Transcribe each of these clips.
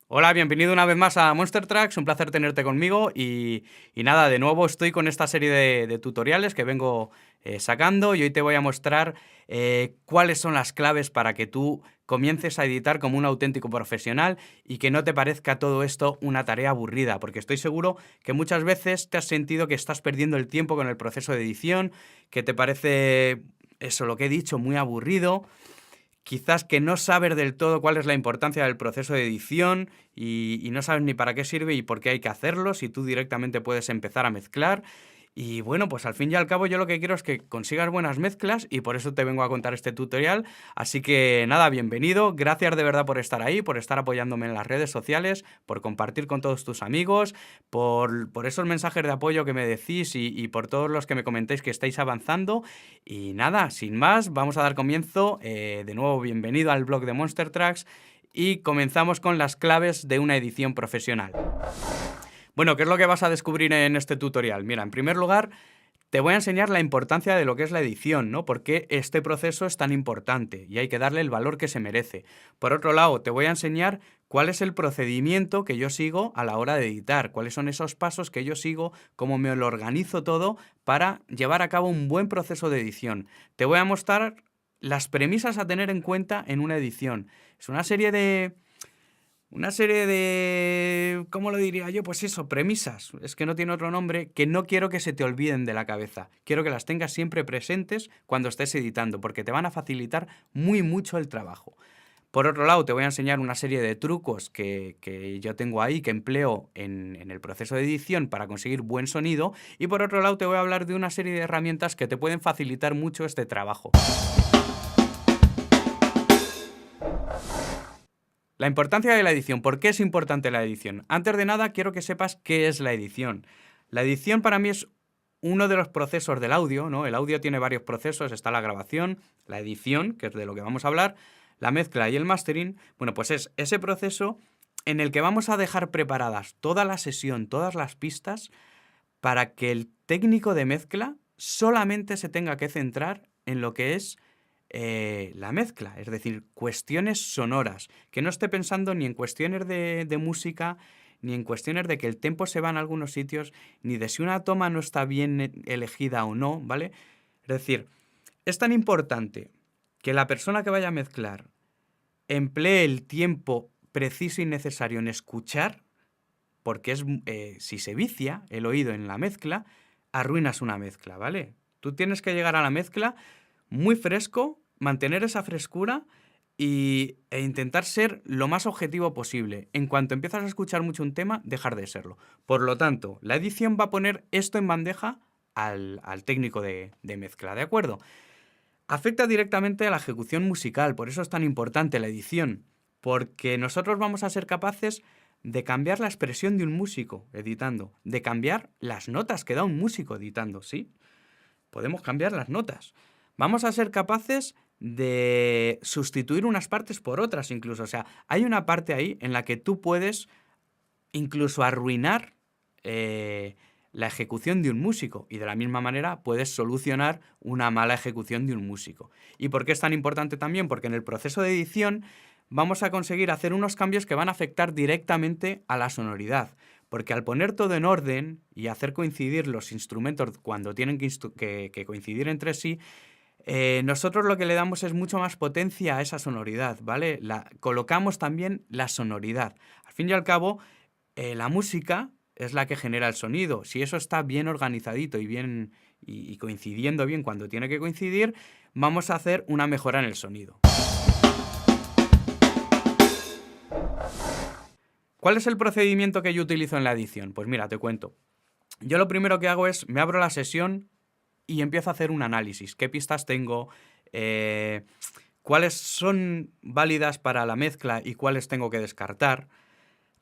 Hola, bienvenido una vez más a Monster Tracks, un placer tenerte conmigo y nada, de nuevo estoy con esta serie de tutoriales que vengo sacando y hoy te voy a mostrar cuáles son las claves para que tú comiences a editar como un auténtico profesional y que no te parezca todo esto una tarea aburrida, porque estoy seguro que muchas veces te has sentido que estás perdiendo el tiempo con el proceso de edición, que te parece eso, lo que he dicho, muy aburrido. Quizás que no sabes del todo cuál es la importancia del proceso de edición y no sabes ni para qué sirve y por qué hay que hacerlo, si tú directamente puedes empezar a mezclar. Y bueno, pues al fin y al cabo yo lo que quiero es que consigas buenas mezclas y por eso te vengo a contar este tutorial. Así que nada, bienvenido, gracias de verdad por estar ahí, por estar apoyándome en las redes sociales, por compartir con todos tus amigos, por esos mensajes de apoyo que me decís y por todos los que me comentáis que estáis avanzando. Y nada, sin más, vamos a dar comienzo. De nuevo, bienvenido al blog de Monster Tracks y comenzamos con las claves de una edición profesional. Bueno, ¿qué es lo que vas a descubrir en este tutorial? Mira, en primer lugar, te voy a enseñar la importancia de lo que es la edición, ¿no? Por qué este proceso es tan importante y hay que darle el valor que se merece. Por otro lado, te voy a enseñar cuál es el procedimiento que yo sigo a la hora de editar, cuáles son esos pasos que yo sigo, cómo me lo organizo todo para llevar a cabo un buen proceso de edición. Te voy a mostrar las premisas a tener en cuenta en una edición. Es una serie de, ¿cómo lo diría yo? Pues eso, premisas, es que no tiene otro nombre, que no quiero que se te olviden de la cabeza. Quiero que las tengas siempre presentes cuando estés editando, porque te van a facilitar muy mucho el trabajo. Por otro lado, te voy a enseñar una serie de trucos que yo tengo ahí, que empleo en el proceso de edición para conseguir buen sonido. Y por otro lado, te voy a hablar de una serie de herramientas que te pueden facilitar mucho este trabajo. La importancia de la edición. ¿Por qué es importante la edición? Antes de nada, quiero que sepas qué es la edición. La edición para mí es uno de los procesos del audio, ¿no? El audio tiene varios procesos, está la grabación, la edición, que es de lo que vamos a hablar, la mezcla y el mastering. Bueno, pues es ese proceso en el que vamos a dejar preparadas toda la sesión, todas las pistas, para que el técnico de mezcla solamente se tenga que centrar en lo que es la mezcla, es decir, cuestiones sonoras, que no esté pensando ni en cuestiones de música, ni en cuestiones de que el tempo se va en algunos sitios, ni de si una toma no está bien elegida o no, ¿vale? Es decir, es tan importante que la persona que vaya a mezclar emplee el tiempo preciso y necesario en escuchar, porque si se vicia el oído en la mezcla, arruinas una mezcla, ¿vale? Tú tienes que llegar a la mezcla muy fresco, mantener esa frescura e intentar ser lo más objetivo posible. En cuanto empiezas a escuchar mucho un tema, dejar de serlo. Por lo tanto, la edición va a poner esto en bandeja al técnico de mezcla, ¿de acuerdo? Afecta directamente a la ejecución musical, por eso es tan importante la edición, porque nosotros vamos a ser capaces de cambiar la expresión de un músico editando, de cambiar las notas que da un músico editando, ¿sí? Podemos cambiar las notas. Vamos a ser capaces de sustituir unas partes por otras incluso. O sea, hay una parte ahí en la que tú puedes incluso arruinar la ejecución de un músico y de la misma manera puedes solucionar una mala ejecución de un músico. ¿Y por qué es tan importante también? Porque en el proceso de edición vamos a conseguir hacer unos cambios que van a afectar directamente a la sonoridad. Porque al poner todo en orden y hacer coincidir los instrumentos cuando tienen que coincidir entre sí, nosotros lo que le damos es mucho más potencia a esa sonoridad, ¿vale? Colocamos también la sonoridad. Al fin y al cabo, la música es la que genera el sonido. Si eso está bien organizadito y bien y coincidiendo bien cuando tiene que coincidir, vamos a hacer una mejora en el sonido. ¿Cuál es el procedimiento que yo utilizo en la edición? Pues mira, te cuento. Yo lo primero que hago es, me abro la sesión y empiezo a hacer un análisis. ¿Qué pistas tengo? ¿Cuáles son válidas para la mezcla y cuáles tengo que descartar?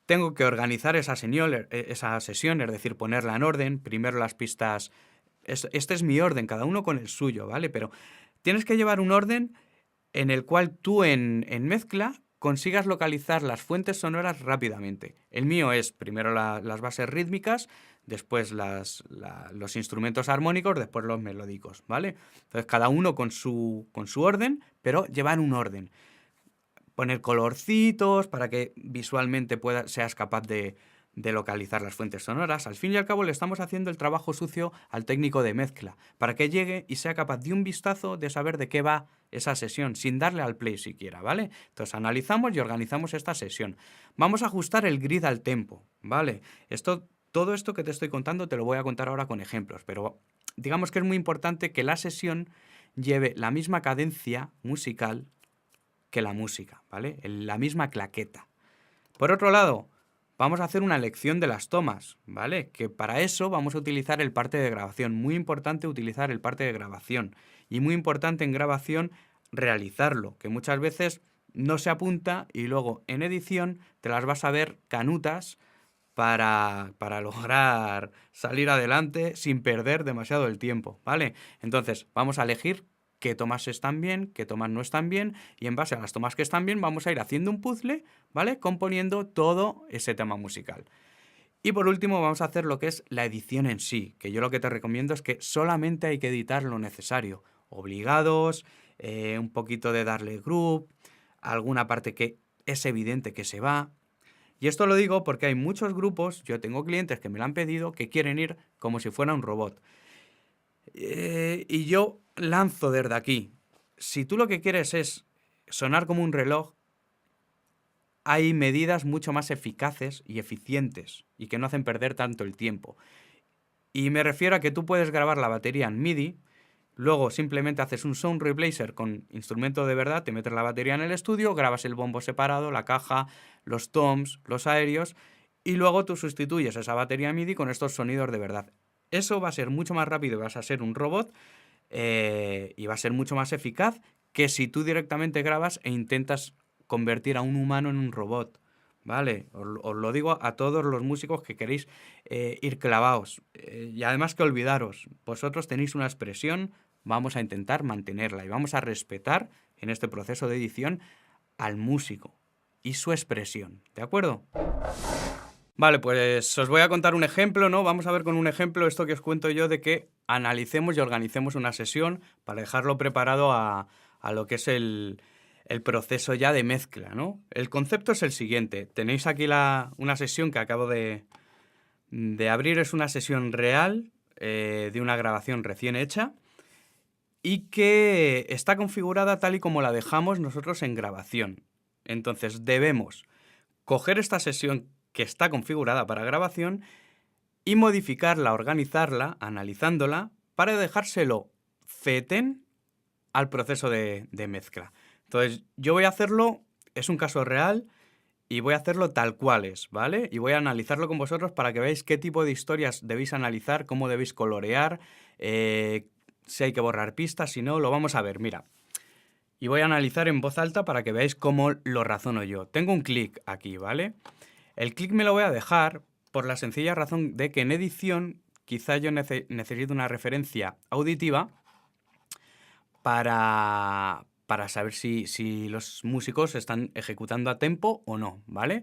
Tengo que organizar esa sesión, es decir, ponerla en orden. Primero las pistas. Este es mi orden, cada uno con el suyo, ¿vale? Pero tienes que llevar un orden en el cual tú en mezcla consigas localizar las fuentes sonoras rápidamente. El mío es primero las bases rítmicas, después los instrumentos armónicos, después los melódicos, ¿vale? Entonces cada uno con su orden, pero llevar un orden. poner colorcitos para que visualmente seas capaz de localizar las fuentes sonoras. Al fin y al cabo le estamos haciendo el trabajo sucio al técnico de mezcla, para que llegue y sea capaz de un vistazo de saber de qué va esa sesión, sin darle al play siquiera, ¿vale? Entonces analizamos y organizamos esta sesión. Vamos a ajustar el grid al tempo, ¿vale? Todo esto que te estoy contando te lo voy a contar ahora con ejemplos, pero digamos que es muy importante que la sesión lleve la misma cadencia musical que la música, ¿vale? La misma claqueta. Por otro lado, vamos a hacer una elección de las tomas, ¿vale? Que para eso vamos a utilizar el parte de grabación. Muy importante utilizar el parte de grabación. Y muy importante en grabación realizarlo, que muchas veces no se apunta y luego en edición te las vas a ver canutas para lograr salir adelante sin perder demasiado el tiempo, ¿vale? Entonces, vamos a elegir qué tomas están bien, qué tomas no están bien, y en base a las tomas que están bien vamos a ir haciendo un puzzle, ¿vale? Componiendo todo ese tema musical. Y por último vamos a hacer lo que es la edición en sí, que yo lo que te recomiendo es que solamente hay que editar lo necesario. Obligados, un poquito de darle groove, alguna parte que es evidente que se va. Y esto lo digo porque hay muchos grupos, yo tengo clientes que me lo han pedido, que quieren ir como si fuera un robot. Y yo lanzo desde aquí. Si tú lo que quieres es sonar como un reloj, hay medidas mucho más eficaces y eficientes y que no hacen perder tanto el tiempo. Y me refiero a que tú puedes grabar la batería en MIDI, luego simplemente haces un sound replacer con instrumento de verdad, te metes la batería en el estudio, grabas el bombo separado, la caja, los toms, los aéreos, y luego tú sustituyes esa batería MIDI con estos sonidos de verdad. Eso va a ser mucho más rápido, vas a ser un robot y va a ser mucho más eficaz que si tú directamente grabas e intentas convertir a un humano en un robot. ¿Vale? Os lo digo a todos los músicos que queréis ir clavados. Y además que olvidaros, vosotros tenéis una expresión, vamos a intentar mantenerla y vamos a respetar en este proceso de edición al músico y su expresión. ¿De acuerdo? Vale, pues os voy a contar un ejemplo, ¿no? Vamos a ver con un ejemplo esto que os cuento yo de que analicemos y organicemos una sesión para dejarlo preparado a lo que es el proceso ya de mezcla, ¿no? El concepto es el siguiente. Tenéis aquí una sesión que acabo de abrir. Es una sesión real de una grabación recién hecha y que está configurada tal y como la dejamos nosotros en grabación. Entonces debemos coger esta sesión que está configurada para grabación y modificarla, organizarla, analizándola, para dejárselo feten al proceso de mezcla. Entonces, yo voy a hacerlo, es un caso real, y voy a hacerlo tal cual es, ¿vale? Y voy a analizarlo con vosotros para que veáis qué tipo de historias debéis analizar, cómo debéis colorear, si hay que borrar pistas, si no, lo vamos a ver, mira. Y voy a analizar en voz alta para que veáis cómo lo razono yo. Tengo un clic aquí, ¿vale? El clic me lo voy a dejar por la sencilla razón de que en edición quizá yo necesito una referencia auditiva para saber si los músicos están ejecutando a tempo o no, ¿vale?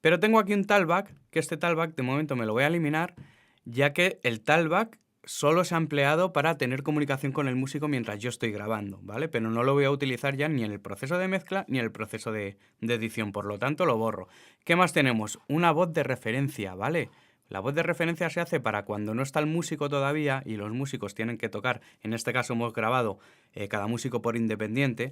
Pero tengo aquí un talkback, que este talkback de momento me lo voy a eliminar, ya que el talkback solo se ha empleado para tener comunicación con el músico mientras yo estoy grabando, ¿vale? Pero no lo voy a utilizar ya ni en el proceso de mezcla ni en el proceso de edición, por lo tanto lo borro. ¿Qué más tenemos? Una voz de referencia, ¿vale? La voz de referencia se hace para cuando no está el músico todavía y los músicos tienen que tocar, en este caso hemos grabado cada músico por independiente,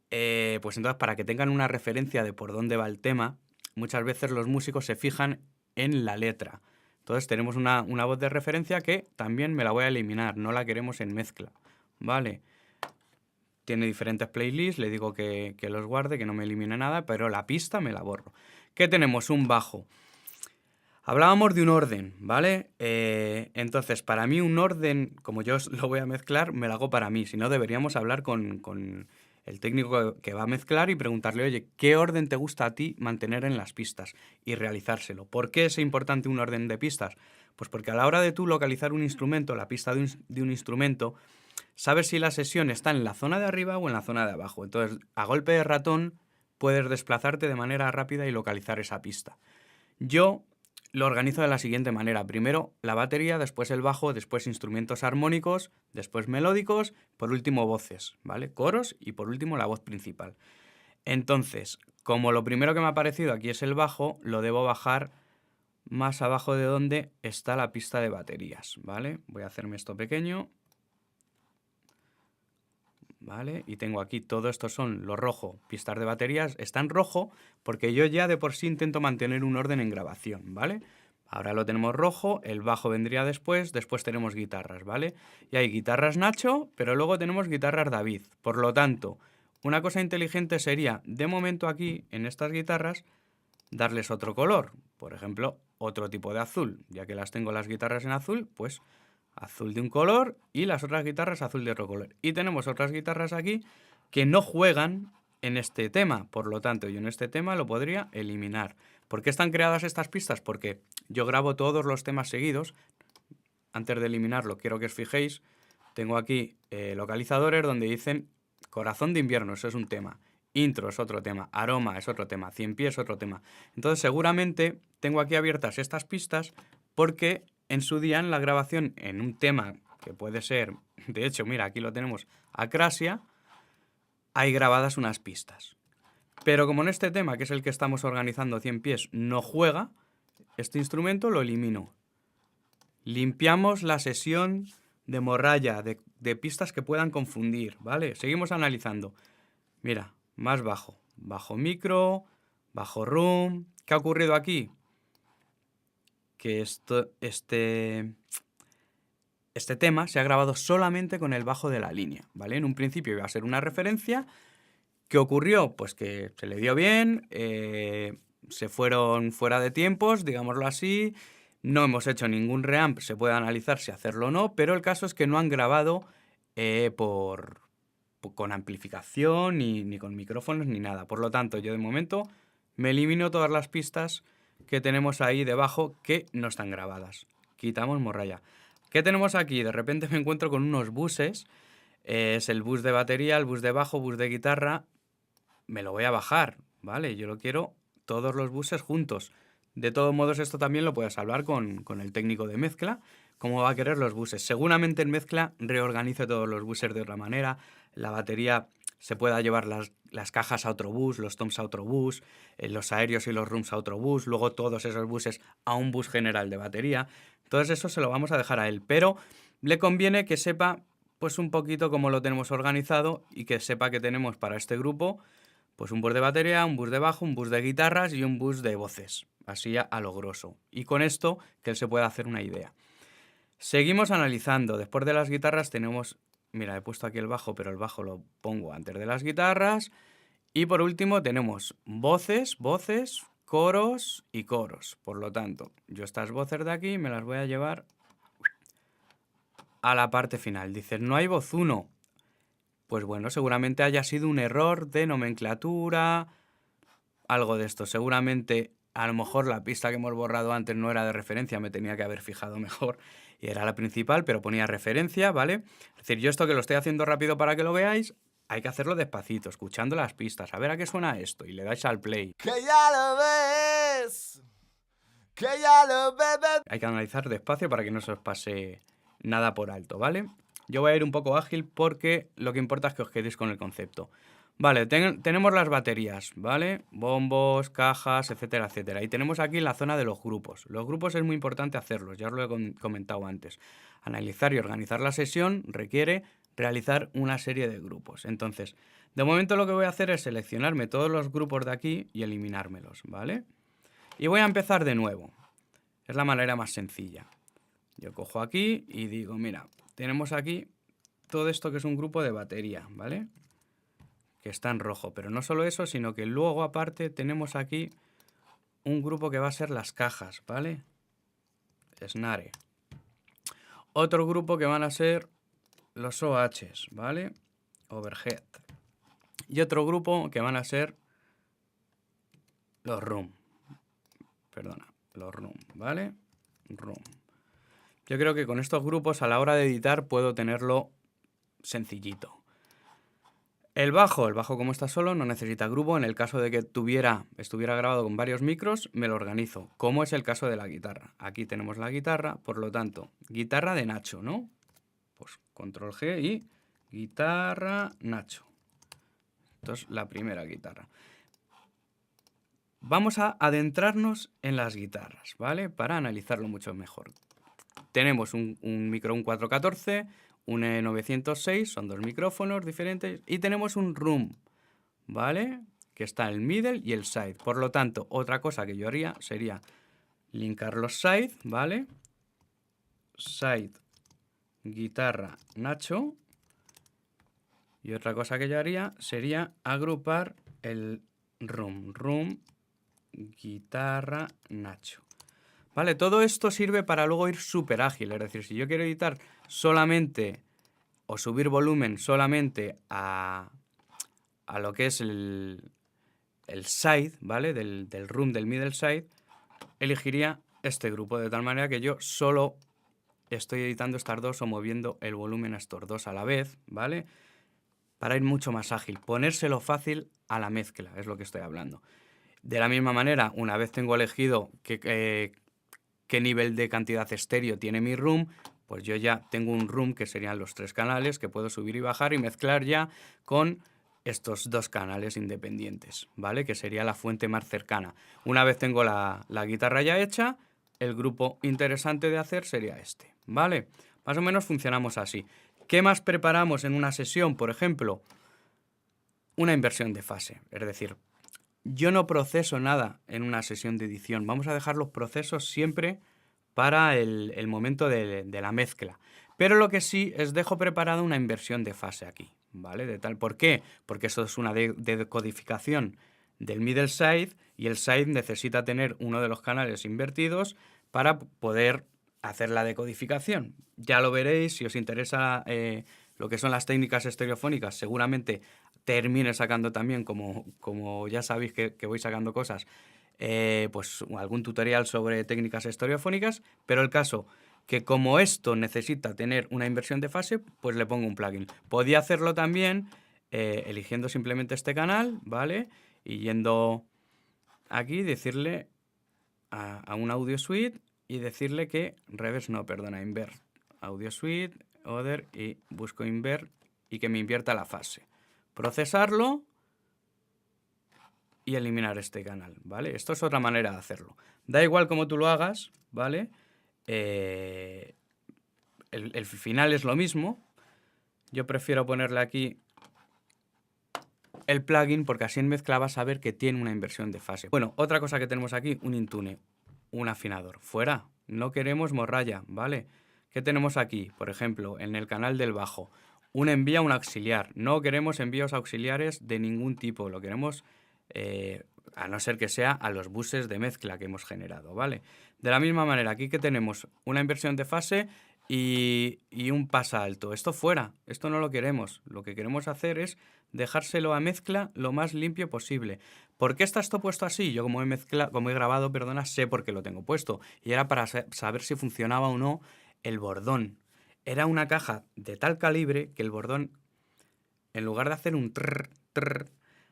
pues entonces para que tengan una referencia de por dónde va el tema, muchas veces los músicos se fijan en la letra. Entonces tenemos una voz de referencia que también me la voy a eliminar, no la queremos en mezcla, ¿vale? Tiene diferentes playlists, le digo que los guarde, que no me elimine nada, pero la pista me la borro. ¿Qué tenemos? Un bajo. Hablábamos de un orden, ¿vale? Entonces, para mí un orden, como yo lo voy a mezclar, me lo hago para mí. Si no, deberíamos hablar con el técnico que va a mezclar y preguntarle, oye, ¿qué orden te gusta a ti mantener en las pistas? Y realizárselo. ¿Por qué es importante un orden de pistas? Pues porque a la hora de tú localizar un instrumento, la pista de un instrumento, sabes si la sesión está en la zona de arriba o en la zona de abajo. Entonces, a golpe de ratón, puedes desplazarte de manera rápida y localizar esa pista. Yo lo organizo de la siguiente manera. Primero la batería, después el bajo, después instrumentos armónicos, después melódicos, por último voces, ¿vale? Coros y por último la voz principal. Entonces, como lo primero que me ha aparecido aquí es el bajo, lo debo bajar más abajo de donde está la pista de baterías, ¿vale? Voy a hacerme esto pequeño. ¿Vale? Y tengo aquí, todo esto son lo rojo, pistas de baterías. Está en rojo porque yo ya de por sí intento mantener un orden en grabación, ¿vale? Ahora lo tenemos rojo, el bajo vendría después tenemos guitarras, ¿vale? Y hay guitarras Nacho, pero luego tenemos guitarras David. Por lo tanto, una cosa inteligente sería, de momento aquí, en estas guitarras, darles otro color. Por ejemplo, otro tipo de azul. Ya que las tengo las guitarras en azul, pues azul de un color y las otras guitarras azul de otro color. Y tenemos otras guitarras aquí que no juegan en este tema. Por lo tanto, yo en este tema lo podría eliminar. ¿Por qué están creadas estas pistas? Porque yo grabo todos los temas seguidos. Antes de eliminarlo, quiero que os fijéis. Tengo aquí localizadores donde dicen Corazón de invierno, eso es un tema. Intro es otro tema. Aroma es otro tema. Cien pies es otro tema. Entonces, seguramente tengo aquí abiertas estas pistas porque en su día en la grabación en un tema que puede ser, de hecho, mira, aquí lo tenemos, Acrasia, hay grabadas unas pistas. Pero como en este tema, que es el que estamos organizando 100 pies, no juega, este instrumento lo elimino. Limpiamos la sesión de morralla, de pistas que puedan confundir, ¿vale? Seguimos analizando. Mira, más bajo. Bajo micro, bajo room. ¿Qué ha ocurrido aquí? Que este tema se ha grabado solamente con el bajo de la línea, ¿vale? En un principio iba a ser una referencia. ¿Qué ocurrió? Pues que se le dio bien, se fueron fuera de tiempos, digámoslo así, no hemos hecho ningún reamp, se puede analizar si hacerlo o no, pero el caso es que no han grabado con amplificación, ni con micrófonos, ni nada. Por lo tanto, yo de momento me elimino todas las pistas que tenemos ahí debajo que no están grabadas. Quitamos morralla. ¿Qué tenemos aquí? De repente me encuentro con unos buses. Es el bus de batería, el bus de bajo, bus de guitarra. Me lo voy a bajar, ¿vale? Yo lo quiero todos los buses juntos. De todos modos, esto también lo puedes hablar con el técnico de mezcla, cómo va a querer los buses. Seguramente en mezcla reorganice todos los buses de otra manera, la batería se pueda llevar las cajas a otro bus, los toms a otro bus, los aéreos y los rooms a otro bus, luego todos esos buses a un bus general de batería. Todo eso se lo vamos a dejar a él, pero le conviene que sepa pues un poquito cómo lo tenemos organizado y que sepa que tenemos para este grupo pues un bus de batería, un bus de bajo, un bus de guitarras y un bus de voces, así a lo grosso. Y con esto que él se pueda hacer una idea. Seguimos analizando. Después de las guitarras tenemos... Mira, he puesto aquí el bajo, pero el bajo lo pongo antes de las guitarras. Y por último tenemos voces, coros y coros. Por lo tanto, yo estas voces de aquí me las voy a llevar a la parte final. Dices, no hay voz 1. Pues bueno, seguramente haya sido un error de nomenclatura, algo de esto. Seguramente, a lo mejor la pista que hemos borrado antes no era de referencia, me tenía que haber fijado mejor y era la principal, pero ponía referencia, ¿vale? Es decir, yo esto que lo estoy haciendo rápido para que lo veáis, hay que hacerlo despacito, escuchando las pistas, a ver a qué suena esto, y le dais al play. Que ya lo ves, que ya lo ves. Hay que analizar despacio para que no se os pase nada por alto, ¿vale? Yo voy a ir un poco ágil porque lo que importa es que os quedéis con el concepto. Vale, tenemos las baterías, ¿vale? Bombos, cajas, etcétera, etcétera. Y tenemos aquí la zona de los grupos. Los grupos es muy importante hacerlos, ya os lo he comentado antes. Analizar y organizar la sesión requiere realizar una serie de grupos. Entonces, de momento lo que voy a hacer es seleccionarme todos los grupos de aquí y eliminármelos, ¿vale? Y voy a empezar de nuevo. Es la manera más sencilla. Yo cojo aquí y digo, mira, tenemos aquí todo esto que es un grupo de batería, ¿vale? Que está en rojo, pero no solo eso, sino que luego aparte tenemos aquí un grupo que va a ser las cajas, ¿vale? Snare. Otro grupo que van a ser los OHs, ¿vale? Overhead. Y otro grupo que van a ser los room. Perdona, los room, ¿vale? Room. Yo creo que con estos grupos a la hora de editar puedo tenerlo sencillito. El bajo como está solo, no necesita grupo. En el caso de que estuviera grabado con varios micros, me lo organizo, como es el caso de la guitarra. Aquí tenemos la guitarra, por lo tanto, guitarra de Nacho, ¿no? Pues control G y guitarra Nacho. Esto es la primera guitarra. Vamos a adentrarnos en las guitarras, ¿vale? Para analizarlo mucho mejor. Tenemos un micro, un 414, un E906, son dos micrófonos diferentes, y tenemos un room, ¿vale? Que está el middle y el side. Por lo tanto, otra cosa que yo haría sería linkar los side, ¿vale? Side, guitarra, Nacho. Y otra cosa que yo haría sería agrupar el room, guitarra, Nacho. Vale, todo esto sirve para luego ir súper ágil. Es decir, si yo quiero editar solamente o subir volumen solamente a lo que es el side, ¿vale? Del room, del middle side, elegiría este grupo, de tal manera que yo solo estoy editando estas dos o moviendo el volumen a estos dos a la vez, ¿vale? Para ir mucho más ágil, ponérselo fácil a la mezcla, es lo que estoy hablando. De la misma manera, una vez tengo elegido qué nivel de cantidad estéreo tiene mi room, pues yo ya tengo un room que serían los 3 canales que puedo subir y bajar y mezclar ya con estos 2 canales independientes, ¿vale? Que sería la fuente más cercana. Una vez tengo la guitarra ya hecha, el grupo interesante de hacer sería este, ¿vale? Más o menos funcionamos así. ¿Qué más preparamos en una sesión? Por ejemplo, una inversión de fase. Es decir, yo no proceso nada en una sesión de edición. Vamos a dejar los procesos siempre para el momento de la mezcla. Pero lo que sí es dejo preparada una inversión de fase aquí, ¿vale? ¿Por qué? Porque eso es una decodificación del middle side y el side necesita tener uno de los canales invertidos para poder hacer la decodificación. Ya lo veréis, si os interesa lo que son las técnicas estereofónicas, seguramente termine sacando también, como ya sabéis que voy sacando cosas, pues algún tutorial sobre técnicas estereofónicas, pero el caso que como esto necesita tener una inversión de fase, pues le pongo un plugin. Podía hacerlo también eligiendo simplemente este canal, ¿vale? Y yendo aquí, decirle a un audio suite y decirle que invert. Audio suite, other y busco invert y que me invierta la fase. Procesarlo y eliminar este canal, ¿vale? Esto es otra manera de hacerlo. Da igual cómo tú lo hagas, ¿vale? El final es lo mismo. Yo prefiero ponerle aquí el plugin porque así en mezcla vas a ver que tiene una inversión de fase. Bueno, otra cosa que tenemos aquí, un intune, un afinador. Fuera, no queremos morralla, ¿vale? ¿Qué tenemos aquí? Por ejemplo, en el canal del bajo, un envía, un auxiliar. No queremos envíos auxiliares de ningún tipo, lo queremos a no ser que sea a los buses de mezcla que hemos generado, ¿vale? De la misma manera, aquí que tenemos una inversión de fase y un pasa alto. Esto fuera, esto no lo queremos. Lo que queremos hacer es dejárselo a mezcla lo más limpio posible. ¿Por qué está esto puesto así? Yo como he grabado, sé por qué lo tengo puesto. Y era para saber si funcionaba o no el bordón. Era una caja de tal calibre que el bordón, en lugar de hacer un trrr, trrr,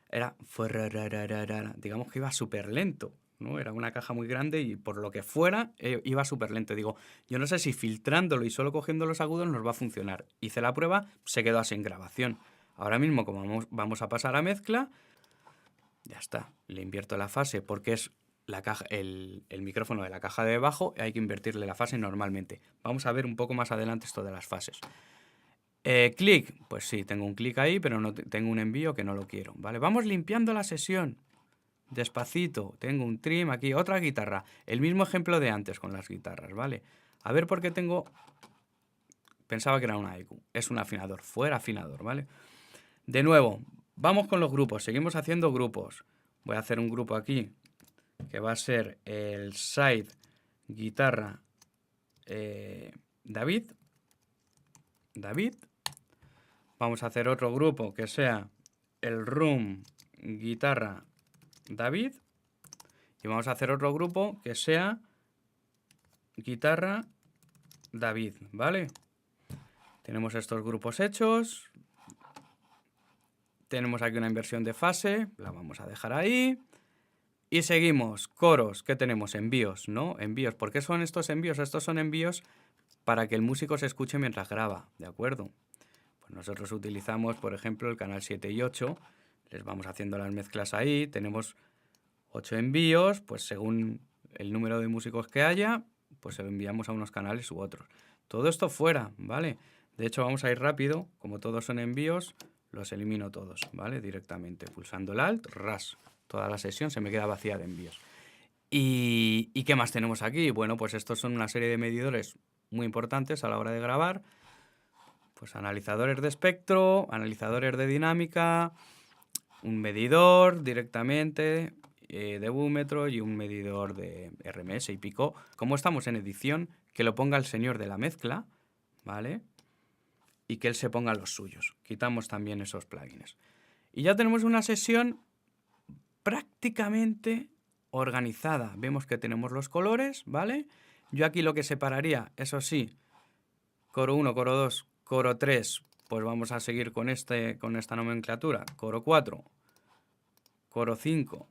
era... digamos que iba súper lento, ¿no? Era una caja muy grande y por lo que fuera iba súper lento. Digo, yo no sé si filtrándolo y solo cogiendo los agudos nos va a funcionar. Hice la prueba, se quedó así en grabación. Ahora mismo, como vamos a pasar a mezcla, ya está. Le invierto la fase porque es la caja, el micrófono de la caja de bajo, hay que invertirle la fase normalmente. Vamos a ver un poco más adelante esto de las fases. Clic, pues sí, tengo un clic ahí, pero no tengo un envío que no lo quiero, ¿vale? Vamos limpiando la sesión, despacito, tengo un trim aquí, otra guitarra, el mismo ejemplo de antes con las guitarras, ¿vale? A ver por qué pensaba que era una EQ, es un afinador, fuera afinador, ¿vale? De nuevo, vamos con los grupos, seguimos haciendo grupos. Voy a hacer un grupo aquí, que va a ser el side guitarra David. Vamos a hacer otro grupo que sea el room guitarra David. Y vamos a hacer otro grupo que sea guitarra David, ¿vale? Tenemos estos grupos hechos. Tenemos aquí una inversión de fase, la vamos a dejar ahí. Y seguimos, coros, ¿qué tenemos? Envíos, ¿no? Envíos, ¿por qué son estos envíos? Estos son envíos para que el músico se escuche mientras graba, ¿de acuerdo? Pues nosotros utilizamos, por ejemplo, el canal 7 y 8, Les vamos haciendo las mezclas ahí. Tenemos 8 envíos, pues según el número de músicos que haya, pues se lo enviamos a unos canales u otros. Todo esto fuera, ¿vale? De hecho, vamos a ir rápido. Como todos son envíos, los elimino todos, ¿vale? Directamente, pulsando el Alt, ras. Toda la sesión se me queda vacía de envíos. ¿Y qué más tenemos aquí? Bueno, pues estos son una serie de medidores muy importantes a la hora de grabar. Pues analizadores de espectro, analizadores de dinámica, un medidor directamente, debúmetro y un medidor de RMS y pico. Como estamos en edición, que lo ponga el señor de la mezcla, ¿vale? Y que él se ponga los suyos. Quitamos también esos plugins. Y ya tenemos una sesión prácticamente organizada. Vemos que tenemos los colores, ¿vale? Yo aquí lo que separaría, eso sí, coro 1, coro 2, coro 3, pues vamos a seguir con esta nomenclatura. Coro 4, coro 5.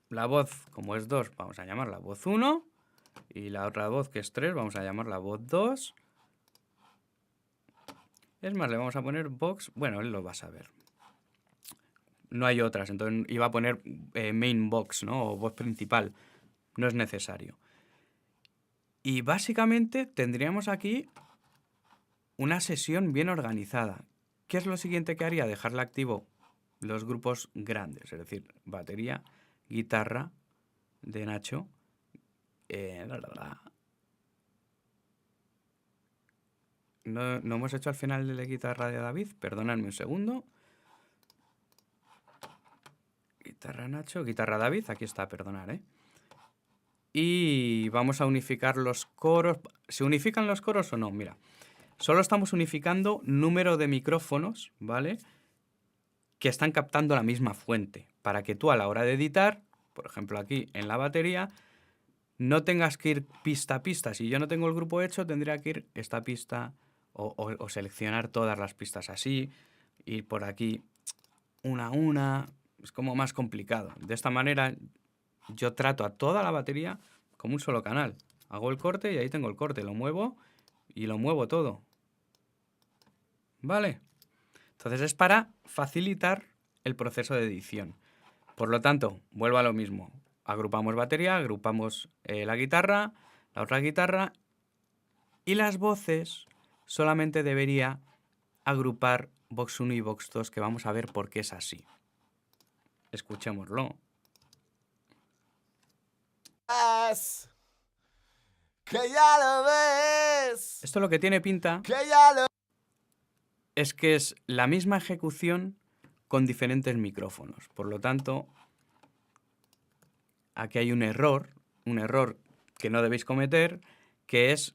La voz, como es 2, vamos a llamarla voz 1. Y la otra voz, que es 3, vamos a llamarla voz 2. Es más, le vamos a poner box. Bueno, él lo va a saber. No hay otras, entonces iba a poner main box, ¿no? O voz principal. No es necesario. Y básicamente tendríamos aquí una sesión bien organizada. ¿Qué es lo siguiente que haría? Dejarle activo los grupos grandes, es decir, batería, guitarra de Nacho, No hemos hecho al final de la guitarra de David, perdonadme un segundo. Guitarra Nacho, guitarra David, aquí está, perdonar, Y vamos a unificar los coros. ¿Se unifican los coros o no? Mira, solo estamos unificando número de micrófonos, ¿vale? Que están captando la misma fuente, para que tú a la hora de editar, por ejemplo aquí en la batería, no tengas que ir pista a pista. Si yo no tengo el grupo hecho, tendría que ir esta pista o seleccionar todas las pistas así, ir por aquí una a una. Es como más complicado. De esta manera yo trato a toda la batería como un solo canal. Hago el corte y ahí tengo el corte. Lo muevo y lo muevo todo. ¿Vale? Entonces es para facilitar el proceso de edición. Por lo tanto, vuelvo a lo mismo. Agrupamos batería, agrupamos la guitarra, la otra guitarra y las voces solamente debería agrupar Vox 1 y Vox 2, que vamos a ver por qué es así. Escuchémoslo. Que ya lo ves. Esto lo que tiene pinta Que ya lo... es que es la misma ejecución con diferentes micrófonos. Por lo tanto, aquí hay un error que no debéis cometer, que es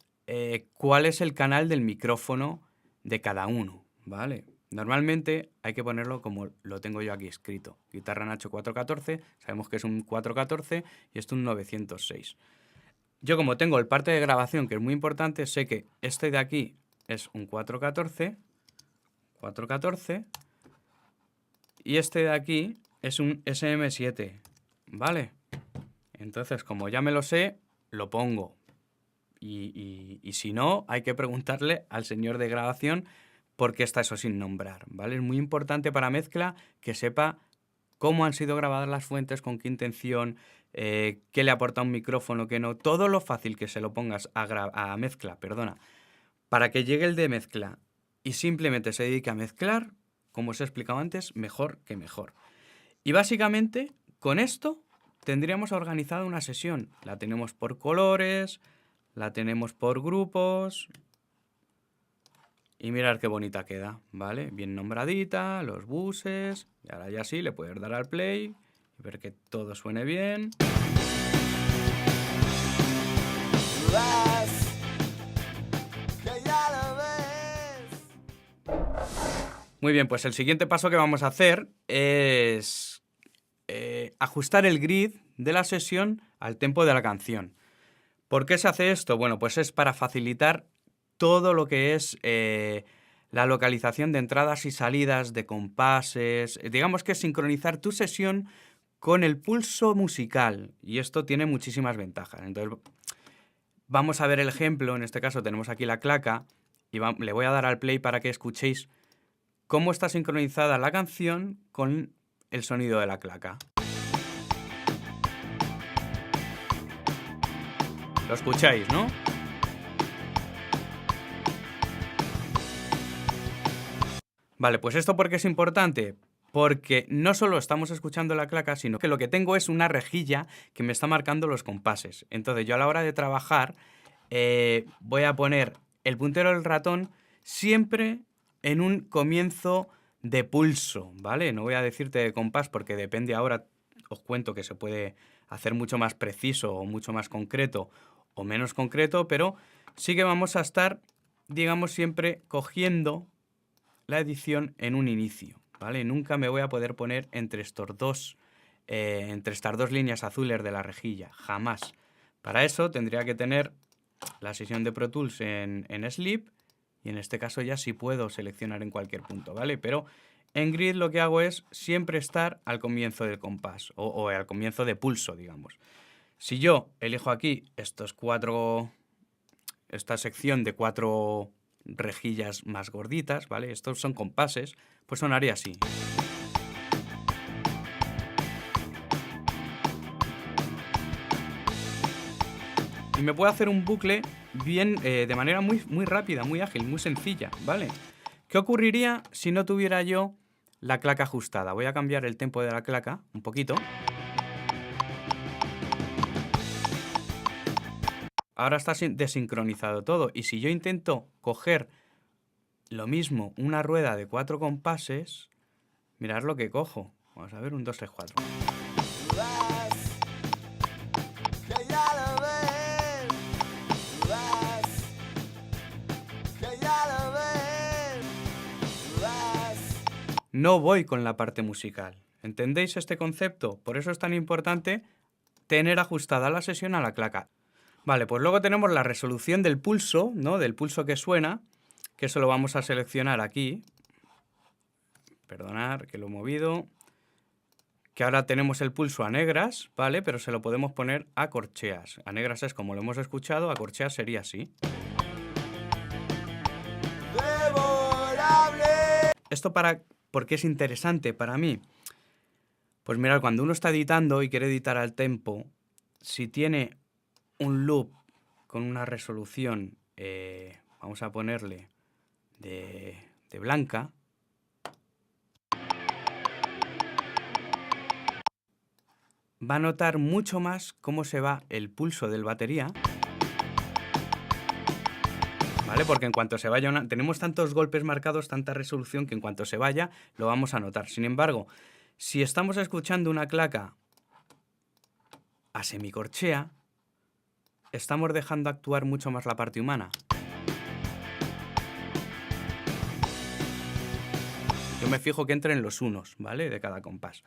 cuál es el canal del micrófono de cada uno, ¿vale? Normalmente hay que ponerlo como lo tengo yo aquí escrito. Guitarra Nacho 414, sabemos que es un 414 y esto un 906. Yo como tengo el parte de grabación, que es muy importante, sé que este de aquí es un 414, y este de aquí es un SM7, ¿vale? Entonces, como ya me lo sé, lo pongo. Y si no, hay que preguntarle al señor de grabación por qué está eso sin nombrar, ¿vale? Es muy importante para mezcla que sepa cómo han sido grabadas las fuentes, con qué intención, qué le aporta un micrófono, qué no. Todo lo fácil que se lo pongas a mezcla, para que llegue el de mezcla y simplemente se dedique a mezclar, como os he explicado antes, mejor que mejor. Y básicamente, con esto tendríamos organizada una sesión. La tenemos por colores, la tenemos por grupos. Y mirad qué bonita queda, ¿vale? Bien nombradita, los buses. Y ahora ya sí, le puedes dar al play y ver que todo suene bien. Que ya lo ves. Muy bien, pues el siguiente paso que vamos a hacer es ajustar el grid de la sesión al tempo de la canción. ¿Por qué se hace esto? Bueno, pues es para facilitar todo lo que es la localización de entradas y salidas, de compases. Digamos que es sincronizar tu sesión con el pulso musical. Y esto tiene muchísimas ventajas. Entonces, vamos a ver el ejemplo. En este caso tenemos aquí la claca. Y le voy a dar al play para que escuchéis cómo está sincronizada la canción con el sonido de la claca. Lo escucháis, ¿no? Vale, pues ¿esto por qué es importante? Porque no solo estamos escuchando la claca, sino que lo que tengo es una rejilla que me está marcando los compases. Entonces yo a la hora de trabajar voy a poner el puntero del ratón siempre en un comienzo de pulso, ¿vale? No voy a decirte de compás porque depende, ahora os cuento que se puede hacer mucho más preciso o mucho más concreto o menos concreto, pero sí que vamos a estar, digamos, siempre cogiendo la edición en un inicio, ¿vale? Nunca me voy a poder poner entre estas dos líneas azules de la rejilla, jamás. Para eso tendría que tener la sesión de Pro Tools en Sleep, y en este caso ya sí puedo seleccionar en cualquier punto, ¿vale? Pero en Grid lo que hago es siempre estar al comienzo del compás, o al comienzo de pulso, digamos. Si yo elijo aquí esta sección de 4 rejillas más gorditas, ¿vale? Estos son compases, pues sonaría así. Y me puedo hacer un bucle bien, de manera muy rápida, muy ágil, muy sencilla, ¿vale? ¿Qué ocurriría si no tuviera yo la claca ajustada? Voy a cambiar el tempo de la claca un poquito. Ahora está desincronizado todo, y si yo intento coger lo mismo, una rueda de 4 compases, mirad lo que cojo. Vamos a ver, 1, 2, 3, 4. No voy con la parte musical. ¿Entendéis este concepto? Por eso es tan importante tener ajustada la sesión a la claca. Vale, pues luego tenemos la resolución del pulso, ¿no? Del pulso que suena, que eso lo vamos a seleccionar aquí. Perdonad que lo he movido. Que ahora tenemos el pulso a negras, ¿vale? Pero se lo podemos poner a corcheas. A negras es como lo hemos escuchado, a corcheas sería así. ¿Esto por qué es interesante para mí? Pues mirad, cuando uno está editando y quiere editar al tempo, si tiene un loop con una resolución, vamos a ponerle de blanca, va a notar mucho más cómo se va el pulso del batería, ¿vale? Porque en cuanto se vaya tenemos tantos golpes marcados, tanta resolución, que en cuanto se vaya lo vamos a notar. Sin embargo, si estamos escuchando una claca a semicorchea, estamos dejando actuar mucho más la parte humana. Yo me fijo que entren los unos, ¿vale? De cada compás.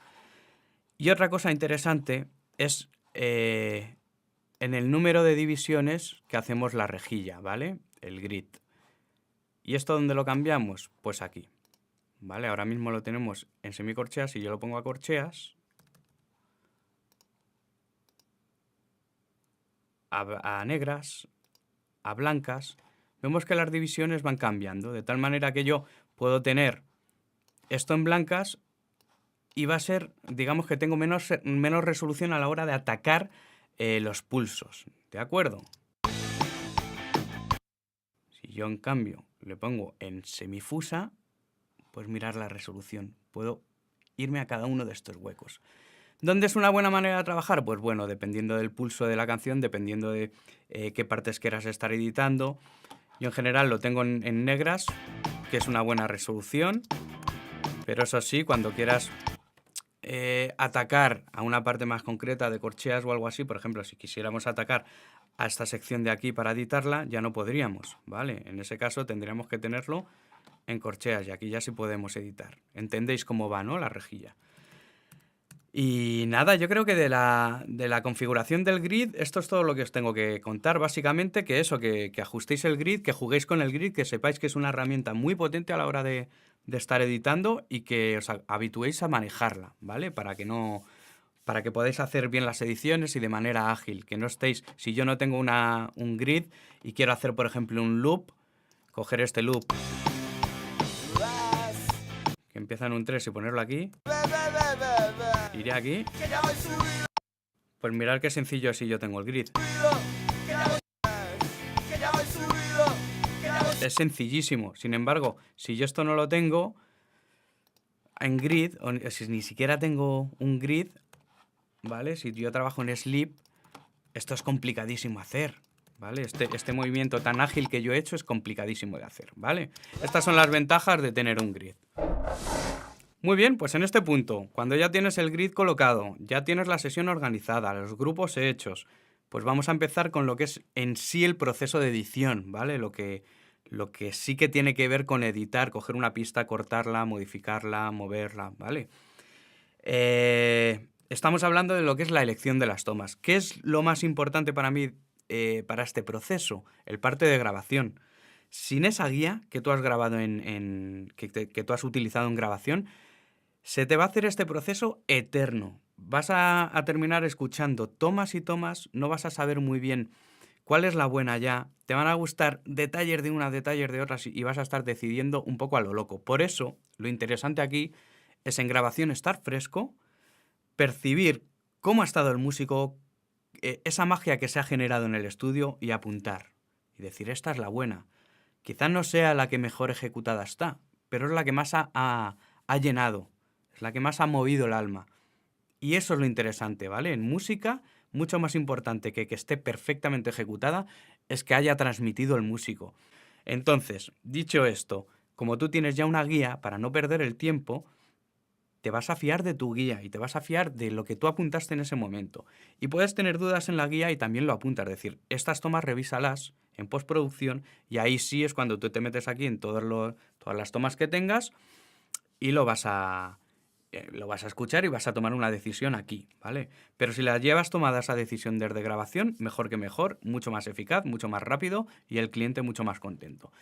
Y otra cosa interesante es en el número de divisiones que hacemos la rejilla, ¿vale? El grid. ¿Y esto dónde lo cambiamos? Pues aquí, ¿vale? Ahora mismo lo tenemos en semicorcheas, y yo lo pongo a corcheas, a negras, a blancas, vemos que las divisiones van cambiando, de tal manera que yo puedo tener esto en blancas y va a ser, digamos que tengo menos resolución a la hora de atacar los pulsos, ¿de acuerdo? Si yo en cambio le pongo en semifusa, pues mirar la resolución, puedo irme a cada uno de estos huecos. ¿Dónde es una buena manera de trabajar? Pues bueno, dependiendo del pulso de la canción, dependiendo de qué partes quieras estar editando. Yo en general lo tengo en negras, que es una buena resolución, pero eso sí, cuando quieras atacar a una parte más concreta de corcheas o algo así, por ejemplo, si quisiéramos atacar a esta sección de aquí para editarla, ya no podríamos, ¿vale? En ese caso tendríamos que tenerlo en corcheas, y aquí ya sí podemos editar. ¿Entendéis cómo va, no? La rejilla. Y nada, yo creo que de la configuración del grid, esto es todo lo que os tengo que contar. Básicamente que eso, que ajustéis el grid, que juguéis con el grid, que sepáis que es una herramienta muy potente a la hora de estar editando, y que os habituéis a manejarla, ¿vale? Para que podáis hacer bien las ediciones y de manera ágil. Que no estéis, si yo no tengo un grid y quiero hacer, por ejemplo, un loop, coger este loop empieza en un 3 y ponerlo aquí, iré aquí. Que ya voy subido, Pues mirad qué sencillo así yo tengo el grid. que ya voy subido, que ya voy Es sencillísimo. Sin embargo, si yo esto no lo tengo en grid, o si ni siquiera tengo un grid, ¿vale? Si yo trabajo en Sleep, esto es complicadísimo hacer, ¿vale? Este movimiento tan ágil que yo he hecho es complicadísimo de hacer, ¿vale? Estas son las ventajas de tener un grid. Muy bien, pues en este punto, cuando ya tienes el grid colocado, ya tienes la sesión organizada, los grupos hechos, pues vamos a empezar con lo que es en sí el proceso de edición, ¿vale? Lo que sí que tiene que ver con editar, coger una pista, cortarla, modificarla, moverla, ¿vale? Estamos hablando de lo que es la elección de las tomas. ¿Qué es lo más importante para mí para este proceso? El parte de grabación. Sin esa guía que tú has grabado que tú has utilizado en grabación, se te va a hacer este proceso eterno. Vas a terminar escuchando tomas y tomas, no vas a saber muy bien cuál es la buena ya, te van a gustar detalles de unas, detalles de otras y vas a estar decidiendo un poco a lo loco. Por eso, lo interesante aquí es en grabación estar fresco, percibir cómo ha estado el músico, esa magia que se ha generado en el estudio y apuntar. Y decir, esta es la buena. Quizás no sea la que mejor ejecutada está, pero es la que más ha llenado, es la que más ha movido el alma. Y eso es lo interesante, ¿vale? En música, mucho más importante que esté perfectamente ejecutada es que haya transmitido el músico. Entonces, dicho esto, como tú tienes ya una guía, para no perder el tiempo, te vas a fiar de tu guía y te vas a fiar de lo que tú apuntaste en ese momento. Y puedes tener dudas en la guía y también lo apuntas. Es decir, estas tomas revísalas en postproducción y ahí sí es cuando tú te metes aquí en todas las tomas que tengas y lo vas a escuchar y vas a tomar una decisión aquí, ¿vale? Pero si la llevas tomada esa decisión desde grabación, mejor que mejor, mucho más eficaz, mucho más rápido y el cliente mucho más contento.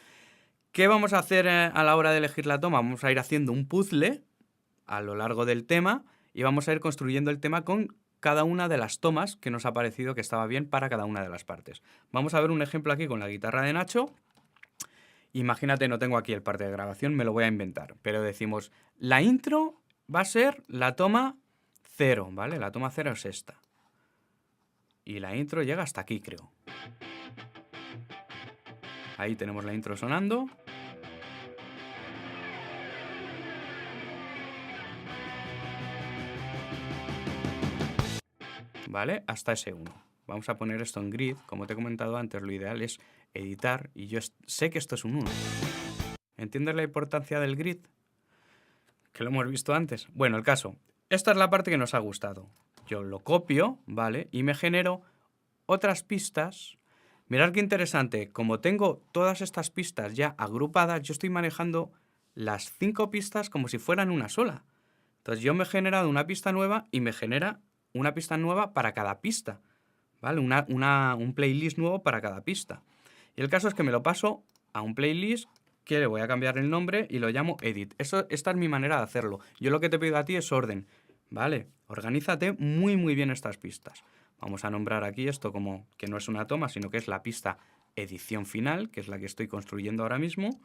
¿Qué vamos a hacer a la hora de elegir la toma? Vamos a ir haciendo un puzzle a lo largo del tema y vamos a ir construyendo el tema con cada una de las tomas que nos ha parecido que estaba bien para cada una de las partes. Vamos a ver un ejemplo aquí con la guitarra de Nacho. Imagínate, no tengo aquí el parte de grabación, me lo voy a inventar, pero decimos, la intro va a ser la toma 0, ¿vale? La toma 0 es esta. Y la intro llega hasta aquí, creo. Ahí tenemos la intro sonando. ¿Vale? Hasta ese 1. Vamos a poner esto en grid. Como te he comentado antes, lo ideal es editar. Y yo sé que esto es un 1. ¿Entiendes la importancia del grid? Que lo hemos visto antes. Bueno, el caso. Esta es la parte que nos ha gustado. Yo lo copio, ¿vale? Y me genero otras pistas. Mirad qué interesante. Como tengo todas estas pistas ya agrupadas, yo estoy manejando las 5 pistas como si fueran una sola. Entonces yo me he generado una pista nueva y me genera una pista nueva para cada pista, ¿vale? Un playlist nuevo para cada pista. Y el caso es que me lo paso a un playlist que le voy a cambiar el nombre y lo llamo Edit. Esta es mi manera de hacerlo. Yo lo que te pido a ti es orden, ¿vale? Organízate muy muy bien estas pistas. Vamos a nombrar aquí esto como que no es una toma, sino que es la pista edición final, que es la que estoy construyendo ahora mismo.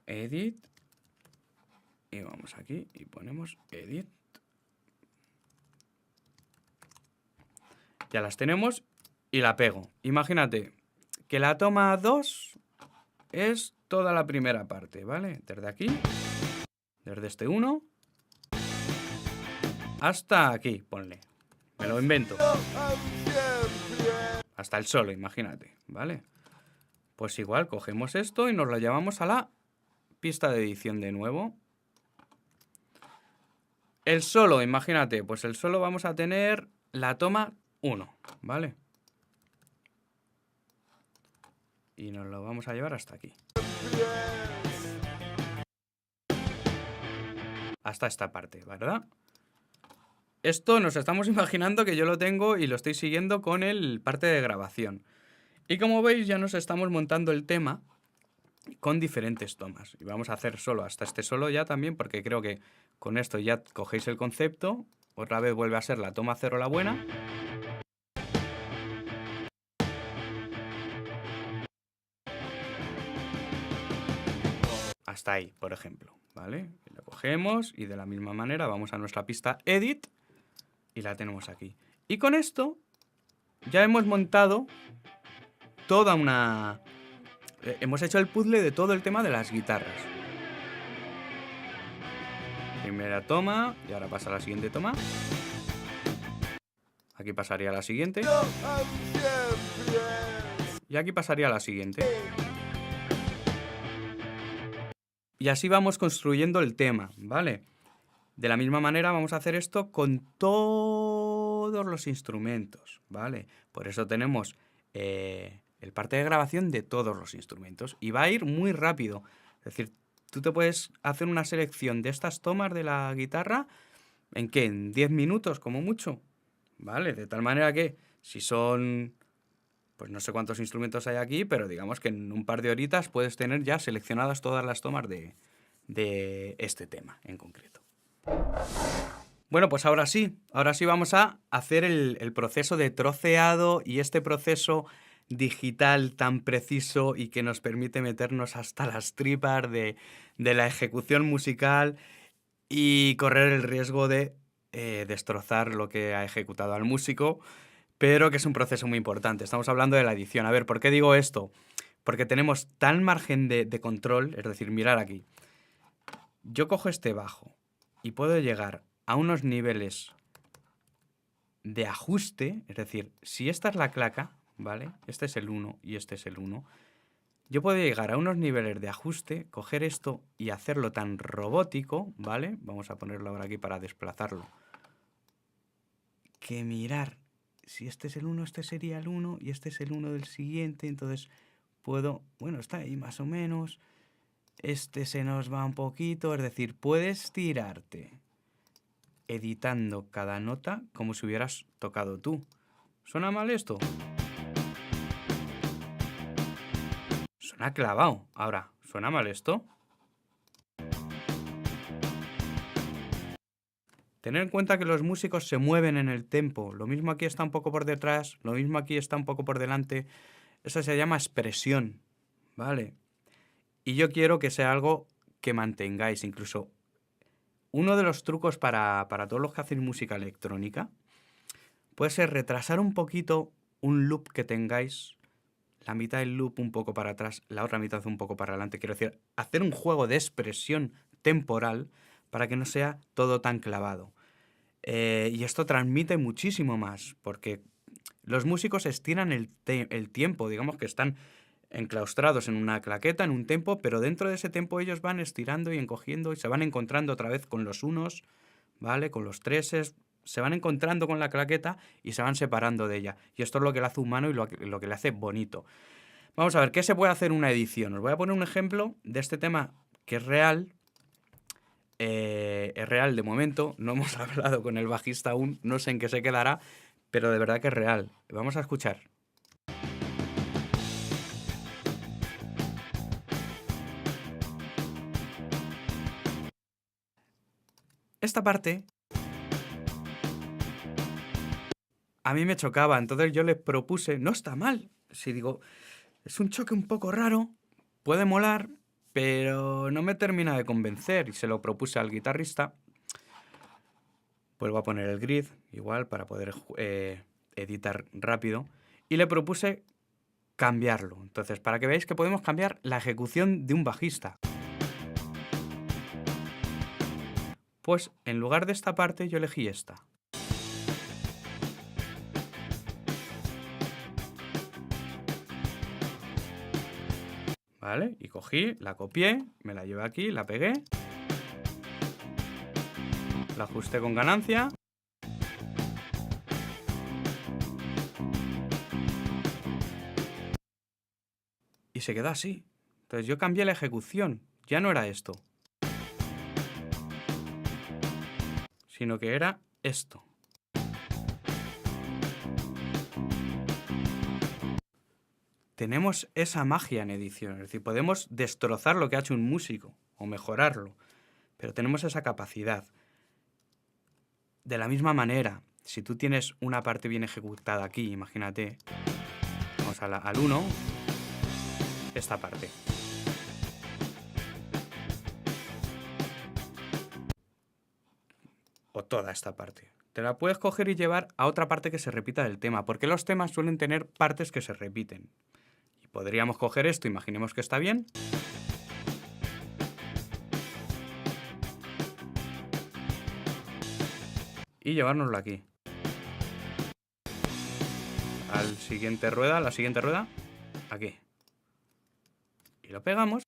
Edit. Y vamos aquí y ponemos Edit. Ya las tenemos y la pego. Imagínate que la toma 2 es toda la primera parte, ¿vale? Desde aquí, desde este 1 hasta aquí, ponle. Me lo invento. Hasta el solo, imagínate, ¿vale? Pues igual cogemos esto y nos lo llevamos a la pista de edición de nuevo. El solo, imagínate, pues el solo vamos a tener la toma 1, ¿vale? Y nos lo vamos a llevar hasta aquí. Hasta esta parte, ¿verdad? Esto nos estamos imaginando que yo lo tengo y lo estoy siguiendo con el parte de grabación. Y como veis ya nos estamos montando el tema con diferentes tomas. Y vamos a hacer solo hasta este solo ya también porque creo que con esto ya cogéis el concepto. Otra vez vuelve a ser la toma 0 la buena. hasta ahí, por ejemplo, ¿vale? Lo cogemos y de la misma manera vamos a nuestra pista Edit y la tenemos aquí. Y con esto ya hemos montado toda una... hemos hecho el puzzle de todo el tema de las guitarras. Primera toma y ahora pasa a la siguiente toma. Aquí pasaría a la siguiente. Y aquí pasaría a la siguiente. Y así vamos construyendo el tema, ¿vale? De la misma manera vamos a hacer esto con todos los instrumentos, ¿vale? Por eso tenemos el parte de grabación de todos los instrumentos. Y va a ir muy rápido. Es decir, tú te puedes hacer una selección de estas tomas de la guitarra, ¿en qué? En 10 minutos, como mucho, ¿vale? De tal manera que si son... pues no sé cuántos instrumentos hay aquí, pero digamos que en un par de horitas puedes tener ya seleccionadas todas las tomas de este tema en concreto. Bueno, pues ahora sí vamos a hacer el proceso de troceado y este proceso digital tan preciso y que nos permite meternos hasta las tripas de la ejecución musical y correr el riesgo de destrozar lo que ha ejecutado al músico, pero que es un proceso muy importante. Estamos hablando de la edición. A ver, ¿por qué digo esto? Porque tenemos tal margen de control, es decir, mirar aquí. Yo cojo este bajo y puedo llegar a unos niveles de ajuste, es decir, si esta es la claca, ¿vale? Este es el 1 y este es el 1. Yo puedo llegar a unos niveles de ajuste, coger esto y hacerlo tan robótico, ¿vale? Vamos a ponerlo ahora aquí para desplazarlo. Que mirar, si este es el 1, este sería el 1 y este es el 1 del siguiente, entonces puedo, bueno, está ahí más o menos, este se nos va un poquito, es decir, puedes tirarte editando cada nota como si hubieras tocado tú. ¿Suena mal esto? Suena clavado. Ahora, ¿suena mal esto? Tener en cuenta que los músicos se mueven en el tempo. Lo mismo aquí está un poco por detrás, lo mismo aquí está un poco por delante. Eso se llama expresión, ¿vale? Y yo quiero que sea algo que mantengáis. Incluso uno de los trucos para todos los que hacen música electrónica puede ser retrasar un poquito un loop que tengáis. La mitad del loop un poco para atrás, la otra mitad un poco para adelante. Quiero decir, hacer un juego de expresión temporal para que no sea todo tan clavado. Y esto transmite muchísimo más, porque los músicos estiran el tiempo, digamos que están enclaustrados en una claqueta, en un tempo, pero dentro de ese tempo ellos van estirando y encogiendo y se van encontrando otra vez con los unos, ¿vale? Con los treses, se van encontrando con la claqueta y se van separando de ella. Y esto es lo que le hace humano y lo que le hace bonito. Vamos a ver, ¿qué se puede hacer en una edición? Os voy a poner un ejemplo de este tema que es real. Es real de momento, no hemos hablado con el bajista aún, no sé en qué se quedará, pero de verdad que es real. Vamos a escuchar. Esta parte a mí me chocaba, entonces yo les propuse, no está mal, si digo, es un choque un poco raro, puede molar, pero no me termina de convencer y se lo propuse al guitarrista. Vuelvo a poner el grid, igual, para poder editar rápido. Y le propuse cambiarlo. Entonces, para que veáis que podemos cambiar la ejecución de un bajista. Pues, en lugar de esta parte, yo elegí esta. ¿Vale? Y cogí, la copié, me la llevé aquí, la pegué. La ajusté con ganancia. Y se quedó así. Entonces yo cambié la ejecución. Ya no era esto. Sino que era esto. Tenemos esa magia en edición. Es decir, podemos destrozar lo que ha hecho un músico o mejorarlo. Pero tenemos esa capacidad. De la misma manera, si tú tienes una parte bien ejecutada aquí, imagínate, vamos al 1, esta parte. o toda esta parte. Te la puedes coger y llevar a otra parte que se repita del tema, porque los temas suelen tener partes que se repiten. Y podríamos coger esto, imaginemos que está bien. Y llevárnoslo aquí. La siguiente rueda, aquí. Y lo pegamos.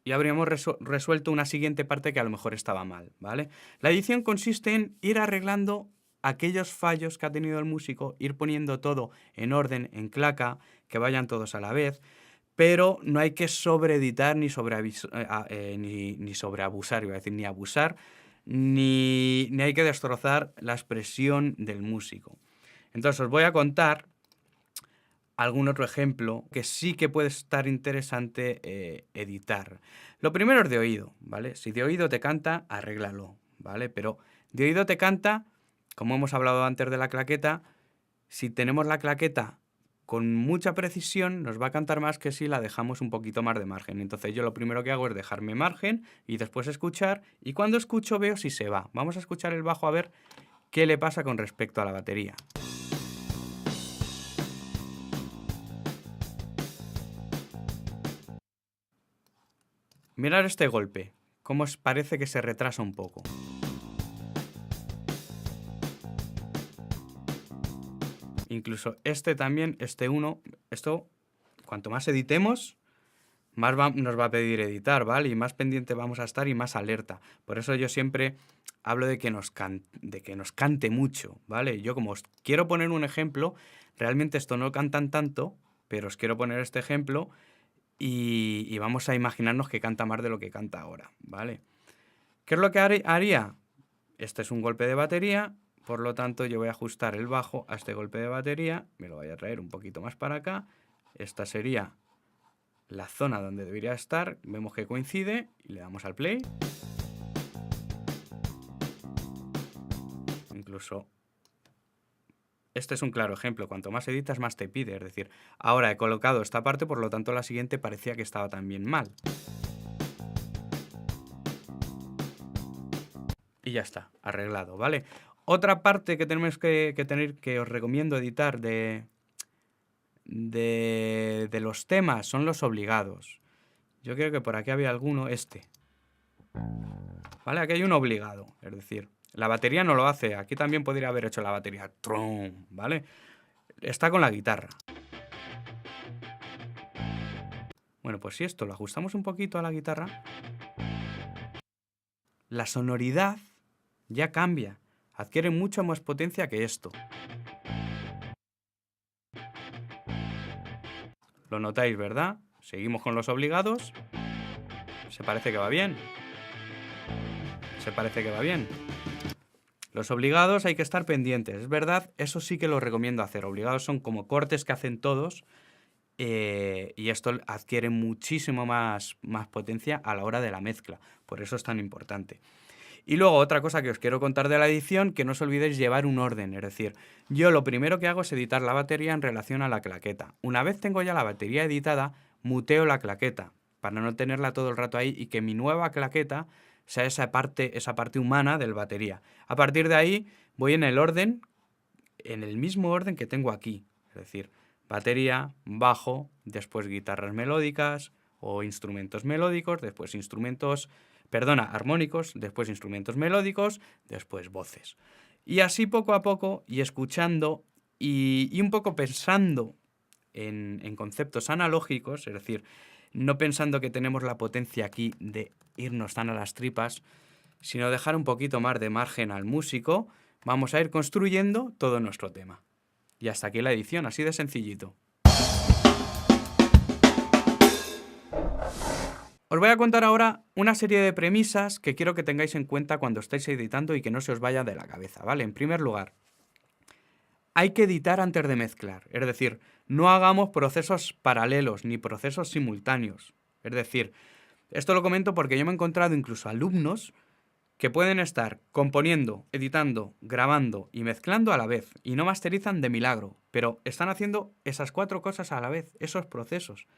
Y habríamos resuelto una siguiente parte que a lo mejor estaba mal, ¿vale? La edición consiste en ir arreglando aquellos fallos que ha tenido el músico, ir poniendo todo en orden, en claca, que vayan todos a la vez, pero no hay que sobreeditar ni sobreabusar, iba a decir, ni abusar, ni hay que destrozar la expresión del músico. Entonces os voy a contar algún otro ejemplo que sí que puede estar interesante editar. Lo primero es de oído, ¿vale? Si de oído te canta, arréglalo, ¿vale? Pero de oído te canta, como hemos hablado antes de la claqueta, si tenemos la claqueta con mucha precisión, nos va a cantar más que si la dejamos un poquito más de margen. Entonces yo lo primero que hago es dejarme margen y después escuchar, y cuando escucho veo si se va. Vamos a escuchar el bajo a ver qué le pasa con respecto a la batería. Mirad este golpe, cómo parece que se retrasa un poco. Incluso este también, este 1, esto, cuanto más editemos, más nos va a pedir editar, ¿vale? Y más pendiente vamos a estar y más alerta. Por eso yo siempre hablo de que nos cante mucho, ¿vale? Yo como os quiero poner un ejemplo, realmente esto no cantan tanto, pero os quiero poner este ejemplo y vamos a imaginarnos que canta más de lo que canta ahora, ¿vale? ¿Qué es lo que haría? Este es un golpe de batería, por lo tanto yo voy a ajustar el bajo a este golpe de batería, me lo voy a traer un poquito más para acá, esta sería la zona donde debería estar, vemos que coincide y le damos al play. Incluso este es un claro ejemplo, cuanto más editas más te pide, es decir, ahora he colocado esta parte, por lo tanto la siguiente parecía que estaba también mal. Y ya está, arreglado, ¿vale? Otra parte que tenemos que tener, que os recomiendo editar de los temas, son los obligados. Yo creo que por aquí había alguno, este. ¿Vale? Aquí hay un obligado, es decir, la batería no lo hace. Aquí también podría haber hecho la batería, tron, ¿vale? Está con la guitarra. Bueno, pues si esto lo ajustamos un poquito a la guitarra, la sonoridad ya cambia, adquiere mucha más potencia que esto. Lo notáis, ¿verdad? Seguimos con los obligados. Se parece que va bien. Se parece que va bien. Los obligados hay que estar pendientes. Es verdad, eso sí que lo recomiendo hacer. Obligados son como cortes que hacen todos y esto adquiere muchísimo más potencia a la hora de la mezcla. Por eso es tan importante. Y luego otra cosa que os quiero contar de la edición, que no os olvidéis llevar un orden. Es decir, yo lo primero que hago es editar la batería en relación a la claqueta. Una vez tengo ya la batería editada, muteo la claqueta para no tenerla todo el rato ahí y que mi nueva claqueta sea esa parte humana del batería. A partir de ahí voy en el orden, en el mismo orden que tengo aquí. Es decir, batería, bajo, después guitarras melódicas o instrumentos melódicos, después armónicos, después instrumentos melódicos, después voces. Y así poco a poco, y escuchando, y un poco pensando en conceptos analógicos, es decir, no pensando que tenemos la potencia aquí de irnos tan a las tripas, sino dejar un poquito más de margen al músico, vamos a ir construyendo todo nuestro tema. Y hasta aquí la edición, así de sencillito. Os voy a contar ahora una serie de premisas que quiero que tengáis en cuenta cuando estéis editando y que no se os vaya de la cabeza, ¿vale? En primer lugar, hay que editar antes de mezclar, es decir, no hagamos procesos paralelos ni procesos simultáneos. Es decir, esto lo comento porque yo me he encontrado incluso alumnos que pueden estar componiendo, editando, grabando y mezclando a la vez y no masterizan de milagro, pero están haciendo esas 4 cosas a la vez, esos procesos.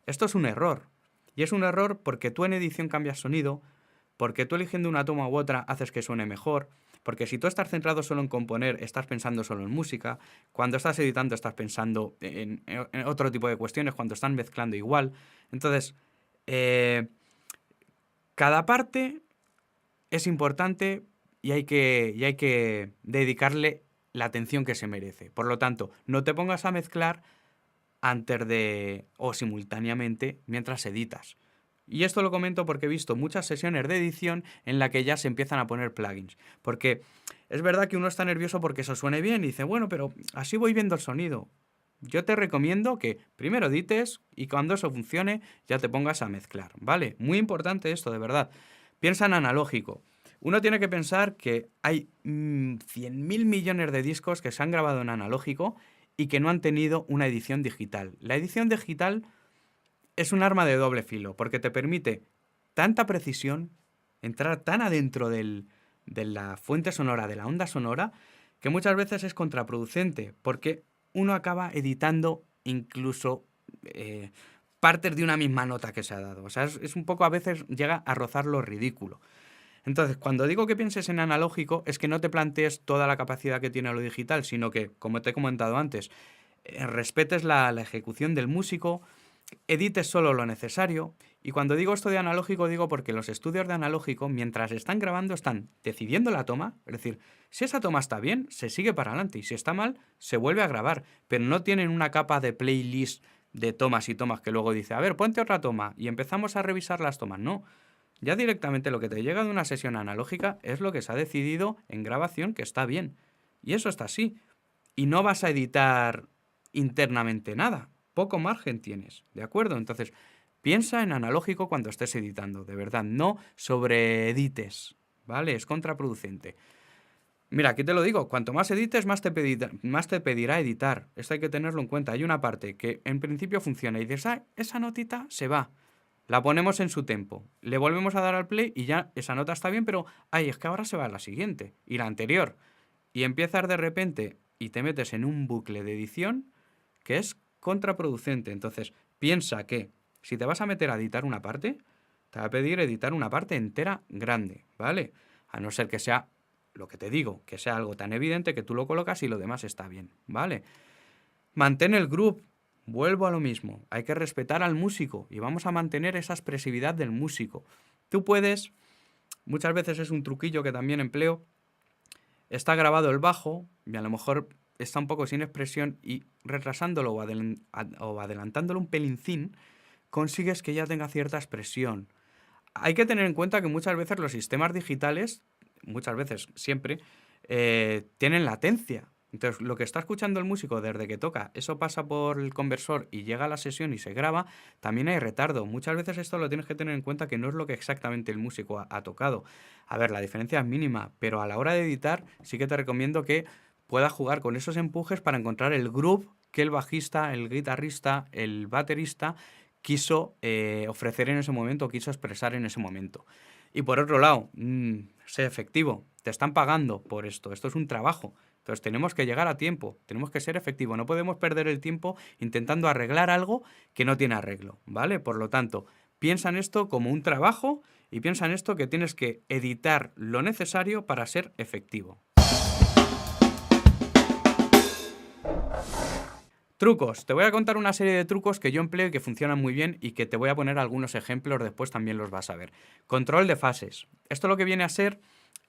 Esto es un error. Y es un error porque tú en edición cambias sonido, porque tú eligiendo una toma u otra haces que suene mejor, porque si tú estás centrado solo en componer, estás pensando solo en música, cuando estás editando estás pensando en otro tipo de cuestiones, cuando están mezclando igual. Entonces, cada parte es importante y hay que dedicarle la atención que se merece. Por lo tanto, no te pongas a mezclar antes de o simultáneamente mientras editas. Y esto lo comento porque he visto muchas sesiones de edición en la que ya se empiezan a poner plugins. Porque es verdad que uno está nervioso porque eso suene bien y dice, bueno, pero así voy viendo el sonido. Yo te recomiendo que primero edites y cuando eso funcione ya te pongas a mezclar, ¿vale? Muy importante esto, de verdad. Piensa en analógico. Uno tiene que pensar que hay 100.000 millones de discos que se han grabado en analógico y que no han tenido una edición digital. La edición digital es un arma de doble filo porque te permite tanta precisión, entrar tan adentro de la fuente sonora, de la onda sonora, que muchas veces es contraproducente porque uno acaba editando incluso partes de una misma nota que se ha dado. O sea, es un poco, a veces llega a rozar lo ridículo. Entonces, cuando digo que pienses en analógico, es que no te plantees toda la capacidad que tiene lo digital, sino que, como te he comentado antes, respetes la ejecución del músico, edites solo lo necesario. Y cuando digo esto de analógico, digo porque los estudios de analógico, mientras están grabando, están decidiendo la toma. Es decir, si esa toma está bien, se sigue para adelante. Y si está mal, se vuelve a grabar. Pero no tienen una capa de playlist de tomas y tomas que luego dice, a ver, ponte otra toma y empezamos a revisar las tomas. No. Ya directamente lo que te llega de una sesión analógica es lo que se ha decidido en grabación que está bien. Y eso está así. Y no vas a editar internamente nada. Poco margen tienes, ¿de acuerdo? Entonces, piensa en analógico cuando estés editando, de verdad. No sobreedites, ¿vale? Es contraproducente. Mira, aquí te lo digo, cuanto más edites, más te pedirá editar. Esto hay que tenerlo en cuenta. Hay una parte que en principio funciona y dices, ah, esa notita se va. La ponemos en su tempo. Le volvemos a dar al play y ya esa nota está bien, pero, ay, es que ahora se va a la siguiente y la anterior. Y empiezas de repente y te metes en un bucle de edición que es contraproducente. Entonces, piensa que si te vas a meter a editar una parte, te va a pedir editar una parte entera grande, ¿vale? A no ser que sea lo que te digo, que sea algo tan evidente que tú lo colocas y lo demás está bien, ¿vale? Mantén el groove. Vuelvo a lo mismo. Hay que respetar al músico y vamos a mantener esa expresividad del músico. Tú puedes, muchas veces es un truquillo que también empleo, está grabado el bajo y a lo mejor está un poco sin expresión y retrasándolo o adelantándolo un pelincín, consigues que ya tenga cierta expresión. Hay que tener en cuenta que muchas veces los sistemas digitales, muchas veces, siempre, tienen latencia. Entonces, lo que está escuchando el músico desde que toca, eso pasa por el conversor y llega a la sesión y se graba, también hay retardo. Muchas veces esto lo tienes que tener en cuenta que no es lo que exactamente el músico ha tocado. A ver, la diferencia es mínima, pero a la hora de editar sí que te recomiendo que puedas jugar con esos empujes para encontrar el groove que el bajista, el guitarrista, el baterista quiso ofrecer en ese momento, quiso expresar en ese momento. Y por otro lado, sé efectivo, te están pagando por esto es un trabajo. Entonces tenemos que llegar a tiempo, tenemos que ser efectivos, no podemos perder el tiempo intentando arreglar algo que no tiene arreglo, ¿vale? Por lo tanto, piensa en esto como un trabajo y piensa en esto que tienes que editar lo necesario para ser efectivo. Trucos. Te voy a contar una serie de trucos que yo empleo y que funcionan muy bien y que te voy a poner algunos ejemplos, después también los vas a ver. Control de fases. Esto lo que viene a ser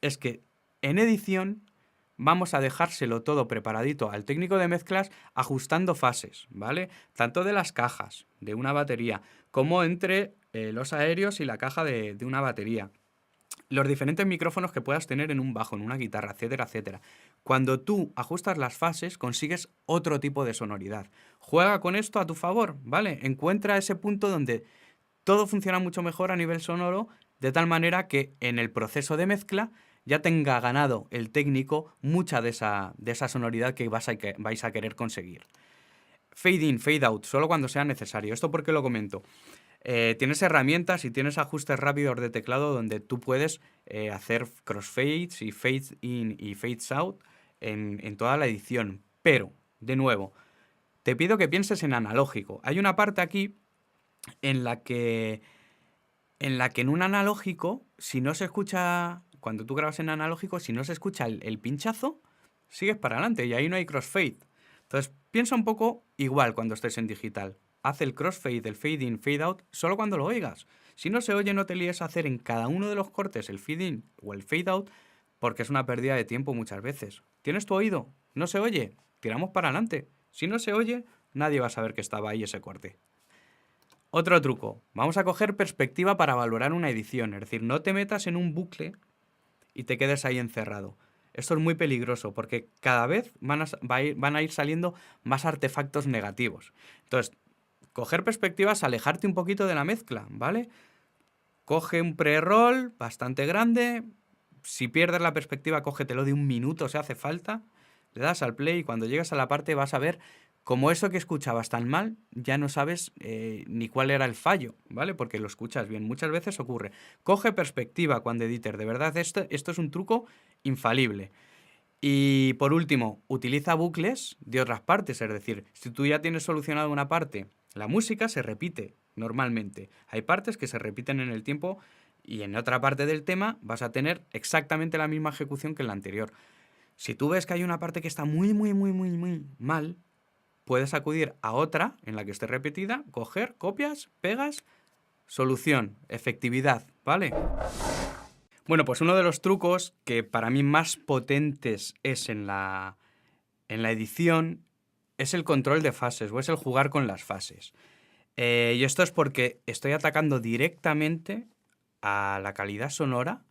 es que en edición vamos a dejárselo todo preparadito al técnico de mezclas ajustando fases, ¿vale? Tanto de las cajas de una batería como entre los aéreos y la caja de una batería. Los diferentes micrófonos que puedas tener en un bajo, en una guitarra, etcétera, etcétera. Cuando tú ajustas las fases, consigues otro tipo de sonoridad. Juega con esto a tu favor, ¿vale? Encuentra ese punto donde todo funciona mucho mejor a nivel sonoro, de tal manera que en el proceso de mezcla ya tenga ganado el técnico mucha de esa sonoridad que vais a querer conseguir. Fade in, fade out, solo cuando sea necesario. ¿Esto por qué lo comento? Tienes herramientas y tienes ajustes rápidos de teclado donde tú puedes hacer crossfades y fades in y fades out en toda la edición. Pero, de nuevo, te pido que pienses en analógico. Hay una parte aquí en la que en la que en un analógico, si no se escucha, cuando tú grabas en analógico, si no se escucha el pinchazo, sigues para adelante y ahí no hay crossfade. Entonces, piensa un poco igual cuando estés en digital. Haz el crossfade, el fade in, fade out, solo cuando lo oigas. Si no se oye, no te líes a hacer en cada uno de los cortes el fade in o el fade out, porque es una pérdida de tiempo muchas veces. ¿Tienes tu oído? ¿No se oye? Tiramos para adelante. Si no se oye, nadie va a saber que estaba ahí ese corte. Otro truco. Vamos a coger perspectiva para valorar una edición. Es decir, no te metas en un bucle y te quedes ahí encerrado. Esto es muy peligroso porque cada vez van a ir saliendo más artefactos negativos. Entonces, coger perspectiva es alejarte un poquito de la mezcla, ¿vale? Coge un pre-roll bastante grande. Si pierdes la perspectiva, cógetelo de 1 minuto si hace falta. Le das al play y cuando llegas a la parte vas a ver cómo eso que escuchabas tan mal, ya no sabes ni cuál era el fallo, ¿vale? Porque lo escuchas bien. Muchas veces ocurre. Coge perspectiva cuando edites. De verdad, esto es un truco infalible. Y por último, utiliza bucles de otras partes. Es decir, si tú ya tienes solucionado una parte, la música se repite normalmente. Hay partes que se repiten en el tiempo y en otra parte del tema vas a tener exactamente la misma ejecución que en la anterior. Si tú ves que hay una parte que está muy mal, puedes acudir a otra en la que esté repetida, coger, copias, pegas, solución, efectividad, ¿vale? Bueno, pues uno de los trucos que para mí más potentes es en la edición es el control de fases o es el jugar con las fases. Y esto es porque estoy atacando directamente a la calidad sonora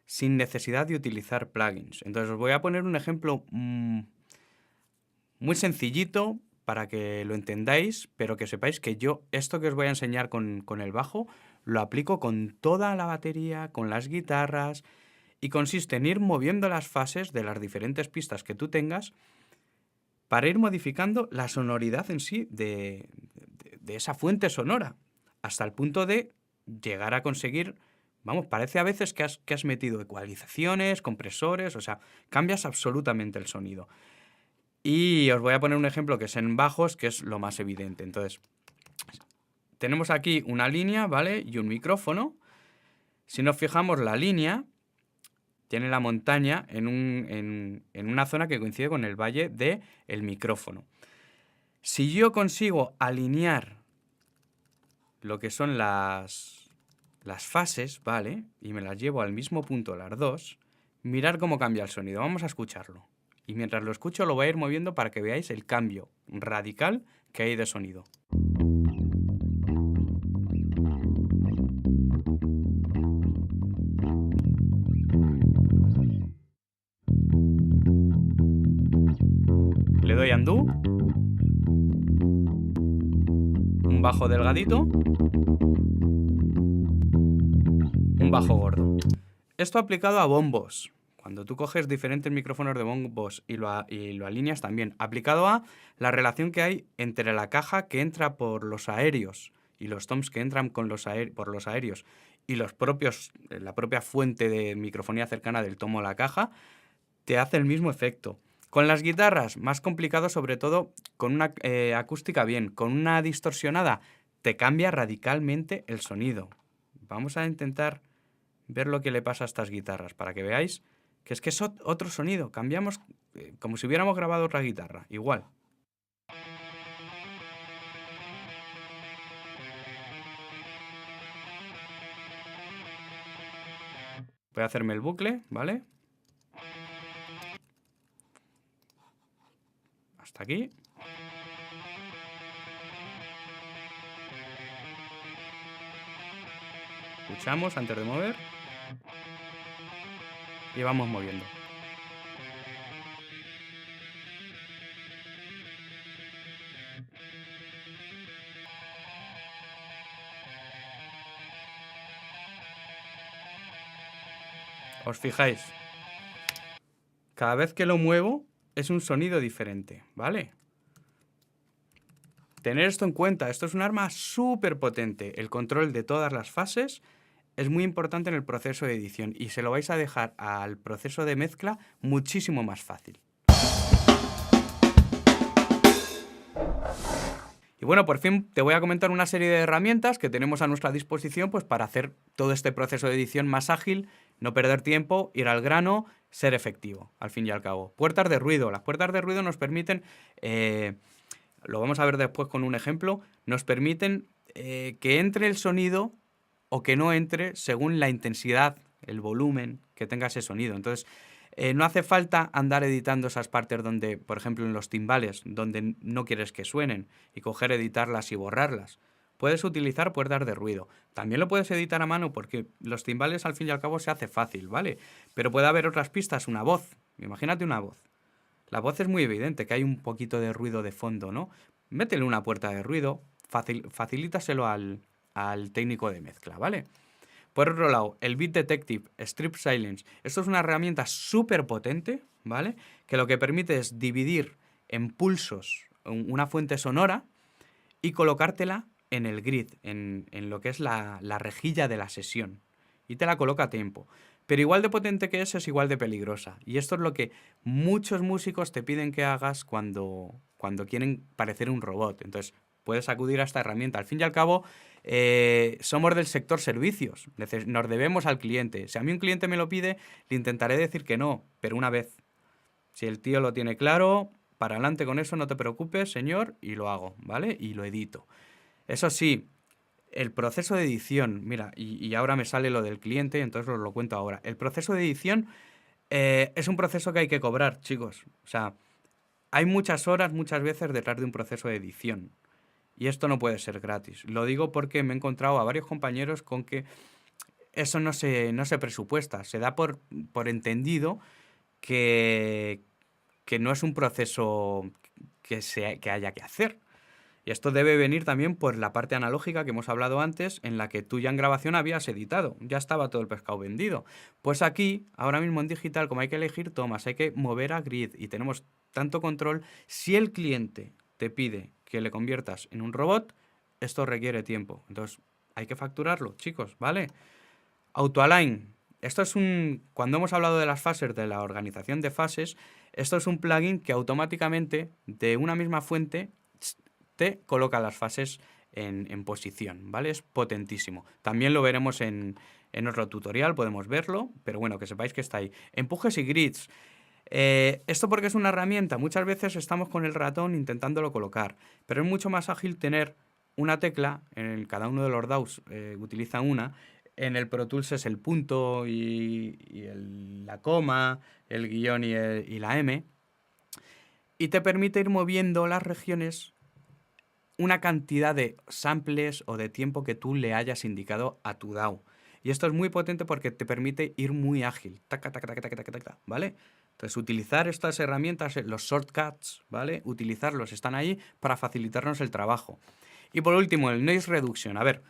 sin necesidad de utilizar plugins. Entonces os voy a poner un ejemplo muy sencillito para que lo entendáis, pero que sepáis que yo esto que os voy a enseñar con el bajo lo aplico con toda la batería, con las guitarras, y consiste en ir moviendo las fases de las diferentes pistas que tú tengas para ir modificando la sonoridad en sí de esa fuente sonora, hasta el punto de llegar a conseguir, vamos, parece a veces que has metido ecualizaciones, compresores, o sea, cambias absolutamente el sonido. Y os voy a poner un ejemplo que es en bajos, que es lo más evidente. Entonces, tenemos aquí una línea, ¿vale? Y un micrófono. Si nos fijamos, la línea tiene la montaña en una zona que coincide con el valle del micrófono. Si yo consigo alinear lo que son las fases, ¿vale? Y me las llevo al mismo punto las dos, mirad cómo cambia el sonido. Vamos a escucharlo. Y mientras lo escucho lo voy a ir moviendo para que veáis el cambio radical que hay de sonido. Le doy undo. Un bajo delgadito. Un bajo gordo. Esto aplicado a bombos. Cuando tú coges diferentes micrófonos de bombos y lo alineas también. Aplicado a la relación que hay entre la caja que entra por los aéreos y los toms que entran por los aéreos y la propia fuente de microfonía cercana del tomo a la caja, te hace el mismo efecto. Con las guitarras, más complicado, sobre todo con una acústica bien. Con una distorsionada, te cambia radicalmente el sonido. Vamos a intentar ver lo que le pasa a estas guitarras para que veáis que es otro sonido. Cambiamos como si hubiéramos grabado otra guitarra, igual. Voy a hacerme el bucle, ¿vale? Hasta aquí. Escuchamos antes de mover. Y vamos moviendo. Os fijáis, cada vez que lo muevo es un sonido diferente, ¿vale? Tener esto en cuenta, esto es un arma súper potente. El control de todas las fases es muy importante en el proceso de edición y se lo vais a dejar al proceso de mezcla muchísimo más fácil. Y bueno, por fin te voy a comentar una serie de herramientas que tenemos a nuestra disposición pues, para hacer todo este proceso de edición más ágil, no perder tiempo, ir al grano, ser efectivo, al fin y al cabo. Puertas de ruido. Las puertas de ruido nos permiten, lo vamos a ver después con un ejemplo, nos permiten que entre el sonido o que no entre según la intensidad, el volumen que tenga ese sonido. Entonces, no hace falta andar editando esas partes donde, por ejemplo, en los timbales, donde no quieres que suenen, y coger, editarlas y borrarlas. Puedes utilizar puertas de ruido. También lo puedes editar a mano porque los timbales al fin y al cabo se hace fácil, ¿vale? Pero puede haber otras pistas, una voz. Imagínate una voz. La voz es muy evidente, que hay un poquito de ruido de fondo, ¿no? Métele una puerta de ruido, facilítaselo al técnico de mezcla, ¿vale? Por otro lado, el Beat Detective, Strip Silence. Esto es una herramienta súper potente, ¿vale? Que lo que permite es dividir en pulsos una fuente sonora y colocártela en el grid, en lo que es la rejilla de la sesión. Y te la coloca a tiempo. Pero igual de potente que es igual de peligrosa. Y esto es lo que muchos músicos te piden que hagas cuando quieren parecer un robot. Entonces, puedes acudir a esta herramienta. Al fin y al cabo, somos del sector servicios. Nos debemos al cliente. Si a mí un cliente me lo pide, le intentaré decir que no, pero una vez. Si el tío lo tiene claro, para adelante con eso, no te preocupes, señor, y lo hago, ¿vale? Y lo edito. Eso sí, el proceso de edición, mira, y ahora me sale lo del cliente, entonces os lo cuento ahora. El proceso de edición es un proceso que hay que cobrar, chicos. O sea, hay muchas horas, muchas veces detrás de un proceso de edición. Y esto no puede ser gratis. Lo digo porque me he encontrado a varios compañeros con que eso no se presupuesta. Se da por entendido que no es un proceso que haya que hacer. Y esto debe venir también por la parte analógica que hemos hablado antes, en la que tú ya en grabación habías editado, ya estaba todo el pescado vendido. Pues aquí, ahora mismo en digital, como hay que elegir tomas, hay que mover a grid y tenemos tanto control, si el cliente te pide que le conviertas en un robot, esto requiere tiempo. Entonces, hay que facturarlo, chicos, ¿vale? AutoAlign. Esto es cuando hemos hablado de las fases, de la organización de fases, esto es un plugin que automáticamente, de una misma fuente, te coloca las fases en posición, ¿vale? Es potentísimo. También lo veremos en otro tutorial, podemos verlo, pero bueno, que sepáis que está ahí. Empujes y grids. Esto porque es una herramienta. Muchas veces estamos con el ratón intentándolo colocar, pero es mucho más ágil tener una tecla, cada uno de los DAWs utiliza una. En el Pro Tools es el punto y la coma, el guión y la M. Y te permite ir moviendo las regiones una cantidad de samples o de tiempo que tú le hayas indicado a tu DAW. Y esto es muy potente porque te permite ir muy ágil. Taca, taca, taca, taca, taca, taca, ¿vale? Entonces, utilizar estas herramientas, los shortcuts, ¿vale? Utilizarlos, están ahí para facilitarnos el trabajo. Y por último, el noise reduction. A ver,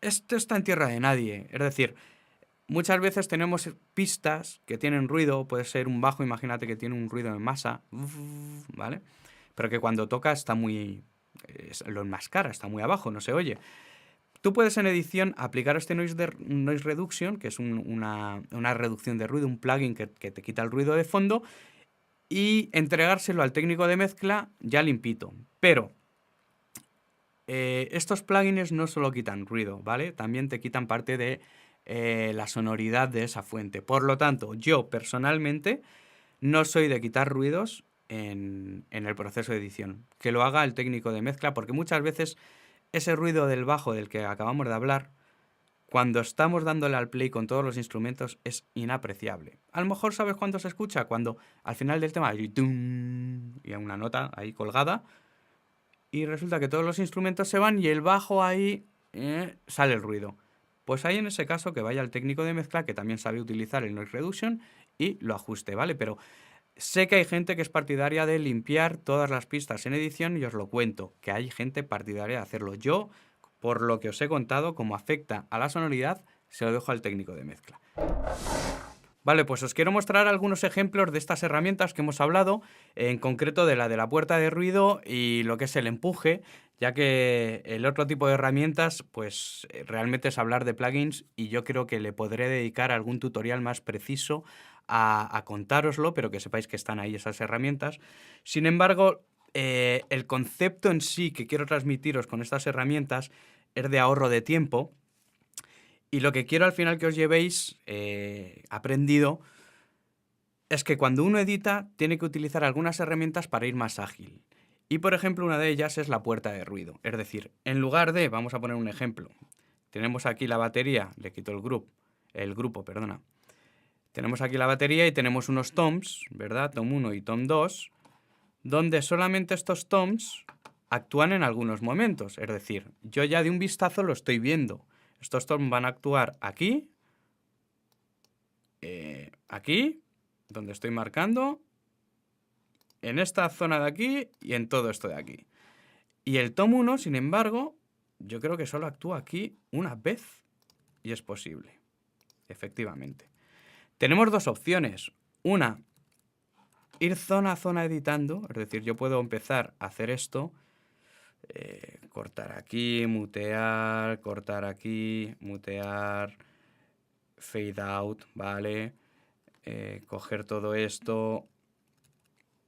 esto está en tierra de nadie. Es decir, muchas veces tenemos pistas que tienen ruido. Puede ser un bajo, imagínate que tiene un ruido en masa, ¿vale? Pero que cuando toca está muy... lo enmascara, está muy abajo, no se oye. Tú puedes en edición aplicar este noise reduction, que es una reducción de ruido, un plugin que te quita el ruido de fondo, y entregárselo al técnico de mezcla ya limpito. Pero estos plugins no solo quitan ruido, ¿vale? También te quitan parte de la sonoridad de esa fuente. Por lo tanto, yo personalmente no soy de quitar ruidos en el proceso de edición. Que lo haga el técnico de mezcla, porque muchas veces ese ruido del bajo del que acabamos de hablar, cuando estamos dándole al play con todos los instrumentos, es inapreciable. A lo mejor sabes cuándo se escucha, cuando al final del tema hay tum, y hay una nota ahí colgada, y resulta que todos los instrumentos se van y el bajo ahí sale el ruido. Pues ahí en ese caso que vaya el técnico de mezcla, que también sabe utilizar el noise reduction, y lo ajuste, ¿vale? Pero sé que hay gente que es partidaria de limpiar todas las pistas en edición y os lo cuento, que hay gente partidaria de hacerlo. Yo, por lo que os he contado, como afecta a la sonoridad, se lo dejo al técnico de mezcla. Vale, pues os quiero mostrar algunos ejemplos de estas herramientas que hemos hablado, en concreto de la puerta de ruido y lo que es el empuje, ya que el otro tipo de herramientas, pues realmente es hablar de plugins y yo creo que le podré dedicar algún tutorial más preciso a contároslo, pero que sepáis que están ahí esas herramientas. Sin embargo, el concepto en sí que quiero transmitiros con estas herramientas es de ahorro de tiempo. Y lo que quiero al final que os llevéis aprendido es que cuando uno edita tiene que utilizar algunas herramientas para ir más ágil. Y por ejemplo, una de ellas es la puerta de ruido. Es decir, en lugar de, vamos a poner un ejemplo, tenemos aquí la batería, le quito el grupo, perdona. Tenemos aquí la batería y tenemos unos toms, ¿verdad? Tom 1 y tom 2, donde solamente estos toms actúan en algunos momentos. Es decir, yo ya de un vistazo lo estoy viendo. Estos toms van a actuar aquí, aquí, donde estoy marcando, en esta zona de aquí y en todo esto de aquí. Y el tom 1, sin embargo, yo creo que solo actúa aquí una vez y es posible, efectivamente. Tenemos dos opciones. Una, ir zona a zona editando, es decir, yo puedo empezar a hacer esto, cortar aquí, mutear, cortar aquí, mutear, fade out, ¿vale? Coger todo esto,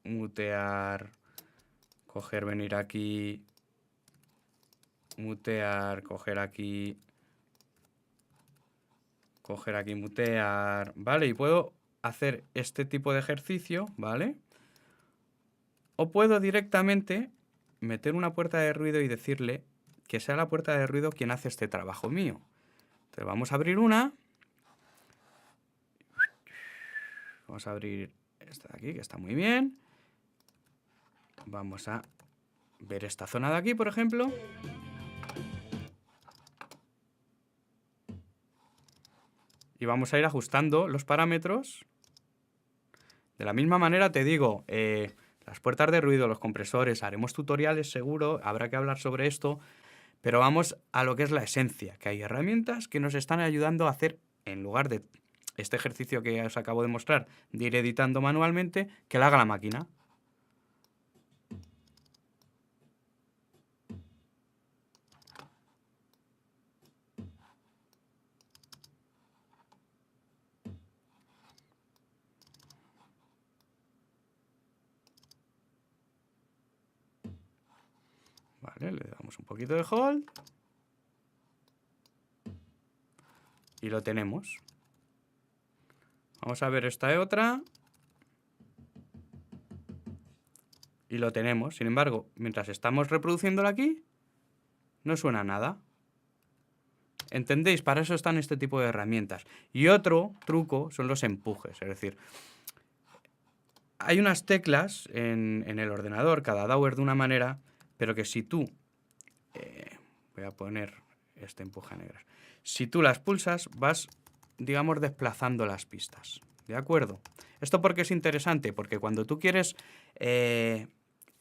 mutear, coger, venir aquí, mutear, coger aquí, mutear, ¿vale? Y puedo hacer este tipo de ejercicio, ¿vale? O puedo directamente meter una puerta de ruido y decirle que sea la puerta de ruido quien hace este trabajo mío. Entonces vamos a abrir una. Vamos a abrir esta de aquí, que está muy bien. Vamos a ver esta zona de aquí, por ejemplo. Y vamos a ir ajustando los parámetros. De la misma manera te digo, las puertas de ruido, los compresores, haremos tutoriales seguro, habrá que hablar sobre esto, pero vamos a lo que es la esencia, que hay herramientas que nos están ayudando a hacer, en lugar de este ejercicio que os acabo de mostrar, de ir editando manualmente, que lo haga la máquina. Vale, le damos un poquito de hold. Y lo tenemos. Vamos a ver esta otra. Y lo tenemos. Sin embargo, mientras estamos reproduciéndolo aquí, no suena nada. ¿Entendéis? Para eso están este tipo de herramientas. Y otro truco son los empujes. Es decir, hay unas teclas en el ordenador, cada DAW es de una manera, pero que si tú... voy a poner este empuje a negras. Si tú las pulsas, vas, digamos, desplazando las pistas. ¿De acuerdo? ¿Esto por qué es interesante? Porque cuando tú quieres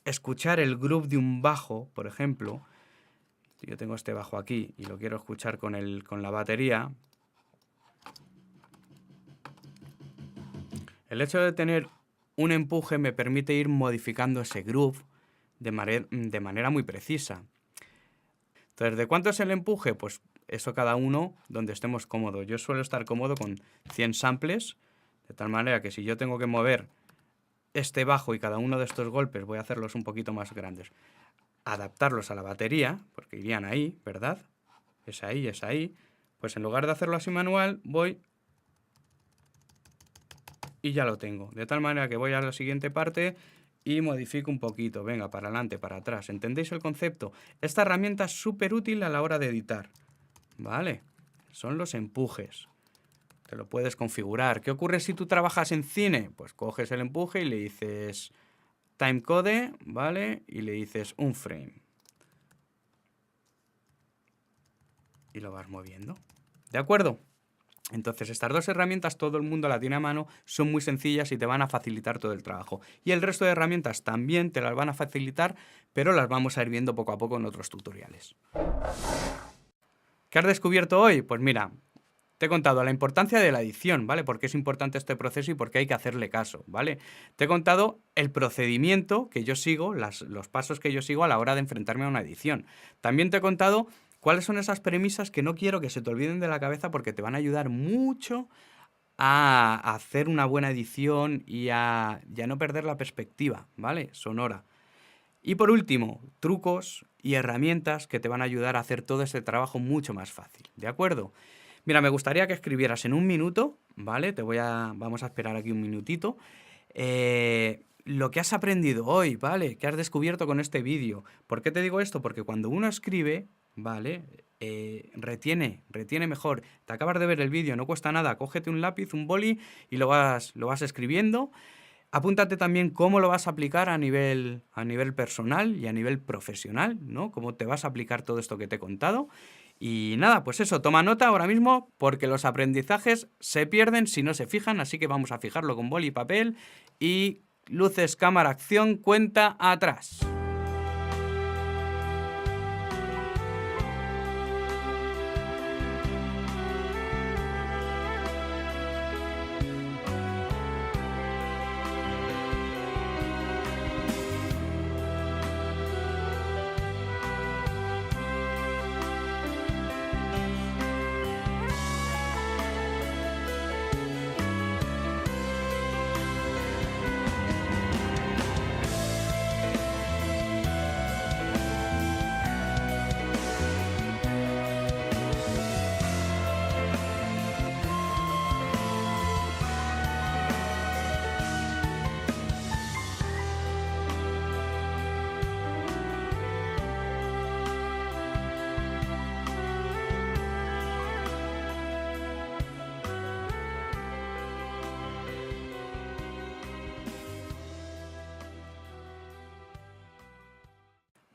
escuchar el groove de un bajo, por ejemplo, yo tengo este bajo aquí y lo quiero escuchar con la batería, el hecho de tener un empuje me permite ir modificando ese groove de manera muy precisa. Entonces, ¿de cuánto es el empuje? Pues eso cada uno donde estemos cómodos. Yo suelo estar cómodo con 100 samples, de tal manera que si yo tengo que mover este bajo y cada uno de estos golpes voy a hacerlos un poquito más grandes, adaptarlos a la batería, porque irían ahí, ¿verdad? Es ahí, es ahí. Pues en lugar de hacerlo así manual, voy y ya lo tengo. De tal manera que voy a la siguiente parte y modifico un poquito. Venga, para adelante, para atrás. ¿Entendéis el concepto? Esta herramienta es súper útil a la hora de editar. ¿Vale? Son los empujes. Te lo puedes configurar. ¿Qué ocurre si tú trabajas en cine? Pues coges el empuje y le dices timecode, ¿vale? Y le dices un frame. Y lo vas moviendo. ¿De acuerdo? Entonces, estas dos herramientas todo el mundo la tiene a mano, son muy sencillas y te van a facilitar todo el trabajo. Y el resto de herramientas también te las van a facilitar, pero las vamos a ir viendo poco a poco en otros tutoriales. ¿Qué has descubierto hoy? Pues mira, te he contado la importancia de la edición, ¿vale? Por qué es importante este proceso y por qué hay que hacerle caso, ¿vale? Te he contado el procedimiento que yo sigo, los pasos que yo sigo a la hora de enfrentarme a una edición. También te he contado cuáles son esas premisas que no quiero que se te olviden de la cabeza porque te van a ayudar mucho a hacer una buena edición y a no perder la perspectiva, ¿vale? Sonora. Y por último, trucos y herramientas que te van a ayudar a hacer todo este trabajo mucho más fácil, ¿de acuerdo? Mira, me gustaría que escribieras en un minuto, ¿vale? Vamos a esperar aquí un minutito. Lo que has aprendido hoy, ¿vale? ¿Qué has descubierto con este vídeo? ¿Por qué te digo esto? Porque cuando uno escribe, ¿vale? Retiene mejor. Te acabas de ver el vídeo, no cuesta nada. Cógete un lápiz, un boli y lo vas escribiendo. Apúntate también cómo lo vas a aplicar a nivel personal y a nivel profesional, ¿no? Cómo te vas a aplicar todo esto que te he contado. Y nada, pues eso, toma nota ahora mismo porque los aprendizajes se pierden si no se fijan, así que vamos a fijarlo con boli y papel y luces, cámara, acción, cuenta atrás.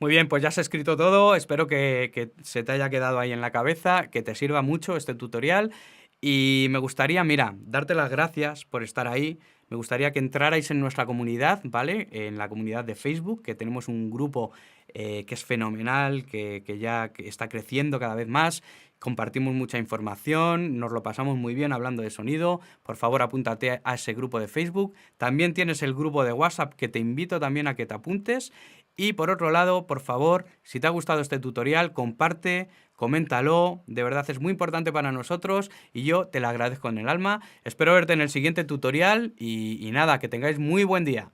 Muy bien, pues ya has escrito todo, espero que se te haya quedado ahí en la cabeza, que te sirva mucho este tutorial y me gustaría, mira, darte las gracias por estar ahí, me gustaría que entrarais en nuestra comunidad, ¿vale? En la comunidad de Facebook, que tenemos un grupo que es fenomenal, que está creciendo cada vez más, compartimos mucha información, nos lo pasamos muy bien hablando de sonido, por favor apúntate a ese grupo de Facebook, también tienes el grupo de WhatsApp que te invito también a que te apuntes. Y por otro lado, por favor, si te ha gustado este tutorial, comparte, coméntalo, de verdad es muy importante para nosotros y yo te lo agradezco en el alma. Espero verte en el siguiente tutorial y nada, que tengáis muy buen día.